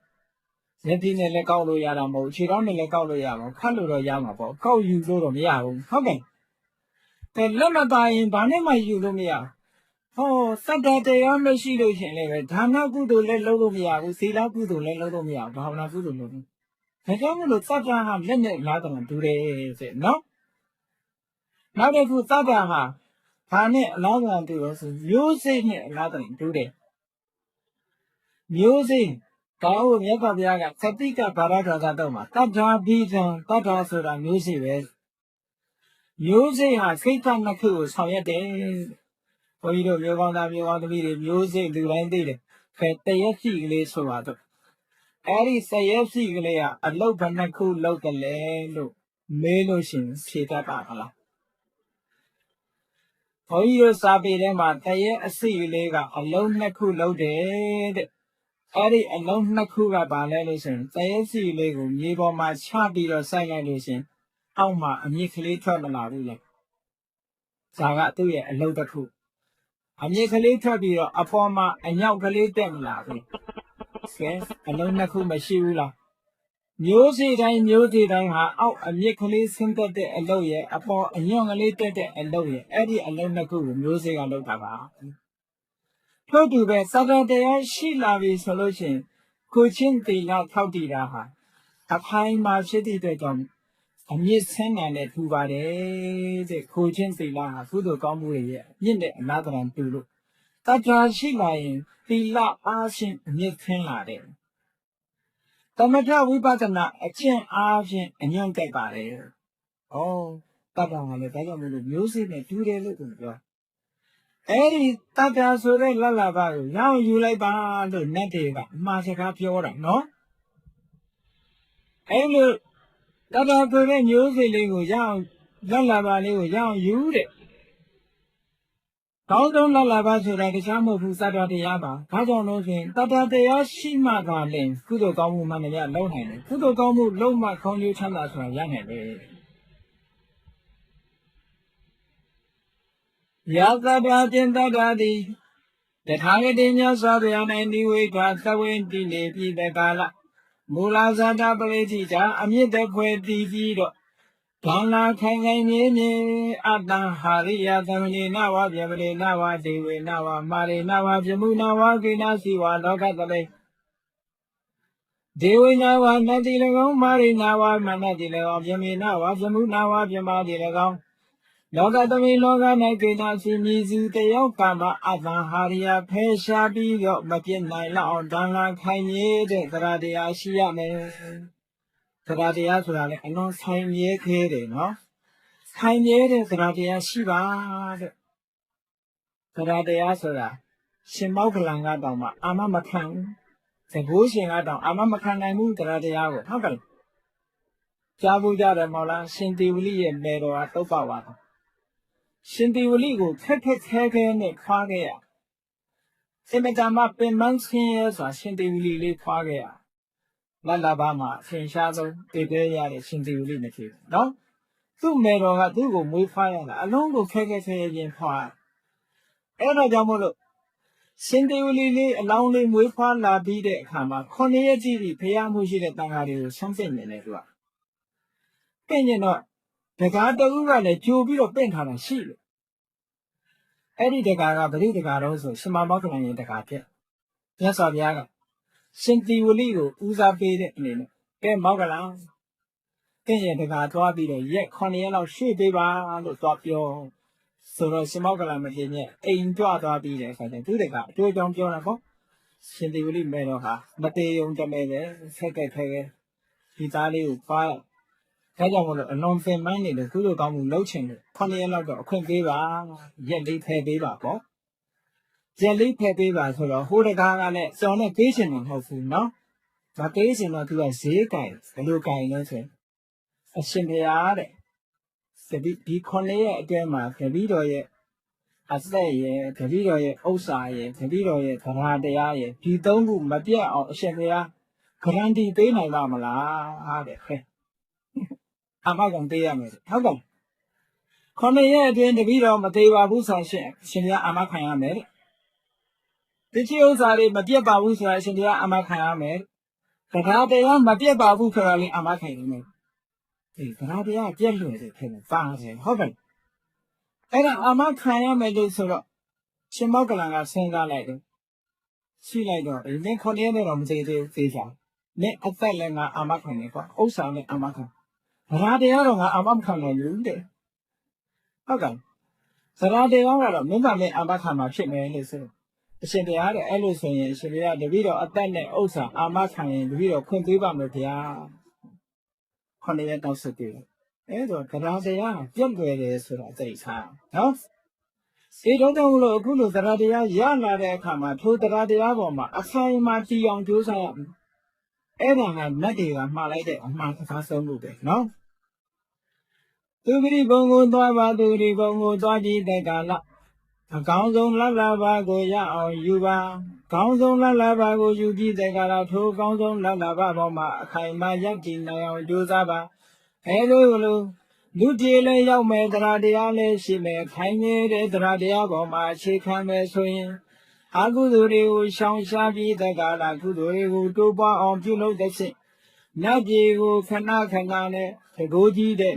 Speaker 1: Sentinel Lecalo Yaramo, Chirone Lecalo Yamo, Kaluro Yamabo, call you Loro Yao, okay. The Lama Pine, Banema Yulumia. Oh, Saturday on the Shiloh, Tana Gudu let Logomia, Sila Gudu let Logomia, Bahana Gudu. I don't know Sata have lended Latin today, no? Now they put Sata, Pane Lagan to us, using Latin today. Music, Tao Yakabiaga, Satika Parata Satoma, Tata Beaton, Tata Sura music. Music has 6 Nakus, how yet day. For you want to be the music, the landed. Fetayasi Lesovato. Ari Sayasi Glea, a low Panaku local land, Meloshin, Sita Pala. For you sabi them at Taya Sea Lega, a lone Naku loaded. Ari a lone Nakura Balation, Tayasi Lego, Yibo my chabi or silent. Alma, a nuclear terminal. Saga to ye, a load of cool. A nuclear terminal, a former, a nuclear terminal. Yes, a lone Naku Mashula. Music and music and her out a nuclear center de a lawyer, upon a young later de a lawyer, Eddie a lone Naku, music and Lotava. Go to bed Saturday, she loves solution. Coaching the not how did I? A high march city to them. A miss ten and a 2 by the coaching the la, who do come with in the another and to look. Tata she lying, the la asking miss 10 lade. Tamata we batana, a chain asking and young take by there. Oh, Tata on the diamond music and 2 days ago. Eddie, Tata so they lullaby, now you like bad, netting, massacre pure, no? Hey, Tata to the music, young, lullaby, young, you. Don't lullaby so that the Shamu who sat at the Yaba, Kajan Losing, Tata de Ashima Garden, Kudo Gamu Mania Lohan, Kudo Gamu Loma Konyu Chandas from Yang. Yazada Dadi. The target in your Sabian anyway, but the wind delay the gala. Mulazada Beletita, amid the poet Divido. Tana Kangani, Adna Haria, Tamini Nawa, Yamini Nawa, Dewi Nawa, Mari Nawa, Jamuna, Wagina, Siwa, Lokatale. Dewi Nawa, Nadilego, Mari Nawa, Manadilego, Yamina, Jamuna, Yamadilego. Logatami Loga Nakina Simizu de Yokama Adna Haria Peshabi, Makin Naila, Dana Kanye, Taradia Shiame. Taradia Surale, and no time ye kere, no? Time ye, Taradia Shiva. Taradia Sura. Shimokalanga Dama, Ama Makan. The Bushing Adam, Ama Makan, I moved Taradia. How can Jabuja de Mola, Shinti Willie and Medo at Topawa. Shinti Willie, take a quagea. Semetama pen months years or Shinti Willie quagea. Lalabama, Saint Shadow, the day at Shinti Willie. No? သူ့မေတော်ကသူ့ကိုမွေးဖွားရတာအလုံးကိုခက်ခက်ခဲခဲချင်းဖွားအဲ့တော့ကြောင့်မို့လို့ရှင်တေဝလီလေးအလောင်းလေးမွေးဖွားလာပြီးတဲ့အခါမှာ9ရက်ကြည့်ပြီးဖျားမှုရှိတဲ့တန်ခါတွေကိုဆုံးဖြတ်နေတယ်သူကပင့်ကျင်တော့ဒကာတဦးကလည်းကြိုပြီးတော့ပင့်ထားတာရှိတယ်အဲ့ဒီဒကာကဗတိဒကာတော့ဆိုရှင်မမောက္ကလန်ရဲ့ဒကာဖြစ်မြတ်စွာဘုရားကရှင်တေဝလီကိုဦးစားပေးတဲ့အနေနဲ့ ကဲမောက်ကလားကဲရဲ့တကာသွားပြီးတော့ရက်9ရက်လောက်ရှေ့ပေးပါလို့သွားပြောဆိုတော့ရှင်မောက်ကလာမင်းရဲ့အိမ်ကြွသွားပြီးတဲ့အခါကျသူတကအတွေ့အကြုံပြောတာပေါ့ရှင်ဒီဝလိမဲတော့ဟာမတေယုံတမဲပဲဆက်ကက်ခဲဒီသားလေးကိုပါဒါကြောင့်မလို့အလွန်ပင်ပန်းနေတယ်သူတို့ကောင်းမှုလှုပ်ချင်တယ်9ရက်လောက်တော့အခွင့်ပေးပါရက်လေးဖယ်ပေးပါပေါ့ရက်လေးဖယ်ပေးပါဆိုတော့ဟိုတကာကလည်းစော်နဲ့ပေးချင်တယ်မဟုတ်ဘူးနော်မပေးချင်တော့သူကဈေးကင်ဘယ်လိုကင်လဲဆိုအရှင်ဘုရားတဲ့ဒီ9ရက်အတွင်းမှာတပည့်တော်ရဲ့အသက်ရဲ့တပည့်တော်ရဲ့ဥစ္စာရဲ့တပည့်တော်ရဲ့သဘာတရားရဲ့ဒီသုံးခုမပြတ်အောင်အရှင်ဘုရားဂရန်တီပေးနိုင်ပါမလားတဲ့ဟဲ့အမကောင်ပေးရမယ်ဟုတ်ကဲ့9ရက်အတွင်းတပည့်တော်မသေးပါဘူးဆိုရှင်ရှင်ဘုရားအမခံရမယ်တဲ့ဒီဥစ္စာလေးမပြတ်ပါဘူးဆိုတာရှင်ဘုရားအမခံရမယ်သဘာတရားမပြတ်ပါဘူးဆိုတာလေးအမခံရမယ်ဒီသဘာတရားပြတ်လွယ်တယ်ဖြစ်နေပါတယ်ဟုတ်ကဲ့အဲ့ဒါအမခံရမယ်လို့ဆိုတော့ရှင်မောက်ကလန်ကစဉ်းစားလိုက်တယ်ရှိလိုက်တော့ဒီနေ့9ရက်နဲ့တော့မသေးသေးဘူးသေးချာနဲ့အသက်လည်းငါအမခံနေကွာဥစ္စာလည်းအမခံဘာတရားတော့ငါအမခံနိုင်ဘူးတဲ့ဟုတ်ကဲ့သရတရားကတော့မင်းကလည်းအမခံမှာဖြစ်မယ်လို့ဆိုအရှင်တရားတဲ့အဲ့လိုဆိုရင်အရှင်တရားတပည့်တော်အသက်နဲ့ဥစ္စာအမခံရင်တပည့်တော်ခွင့်ပေးပါမယ်ဗျာ9ရက်တောက်စစ်တယ်အဲ့တော့တရားတရားပြတ်လွယ်တယ်ဆိုတာသိထားနော်ဒီတော့ကြောင့်လို့အခုလိုတရားတရားရလာတဲ့အခါမှာထိုတရားတရားပေါ်မှာအခိုင်အမာတည်အောင်ကြိုးစားရမယ်အဲ့ဒါကနတ်တွေကမှားလိုက်တဲ့အမှားစကားဆုံးလို့ပဲနော်သူဂရိဘုံကိုသွားပါသူဂရိဘုံကိုသွားကြည့်တဲ့ကာလအကောင်းဆုံးလလဘာကိုရအောင်ယူပါကောင်းဆုံးလလဘာကိုယူပြီးတဲ့ကာလထိုကောင်းဆုံးလလဘာပေါ်မှာအခိုင်အမာရပ်တည်နိုင်အောင်ကြိုးစားပါအဲလိုလူပြေလည်းရောက်မယ်တရားတရားလည်းရှိမယ်ခိုင်နေတဲ့တရားတရားပေါ်မှာအခြေခံမယ်ဆိုရင်အကုသိုလ်တွေကိုရှောင်ရှားပြီးတဲ့ကာလကုသိုလ်တွေကိုတိုးပွားအောင်ပြုလုပ်တဲ့ဖြင့်နတ်ပြည်ကိုခဏခဏနဲ့တကိုးကြီးတဲ့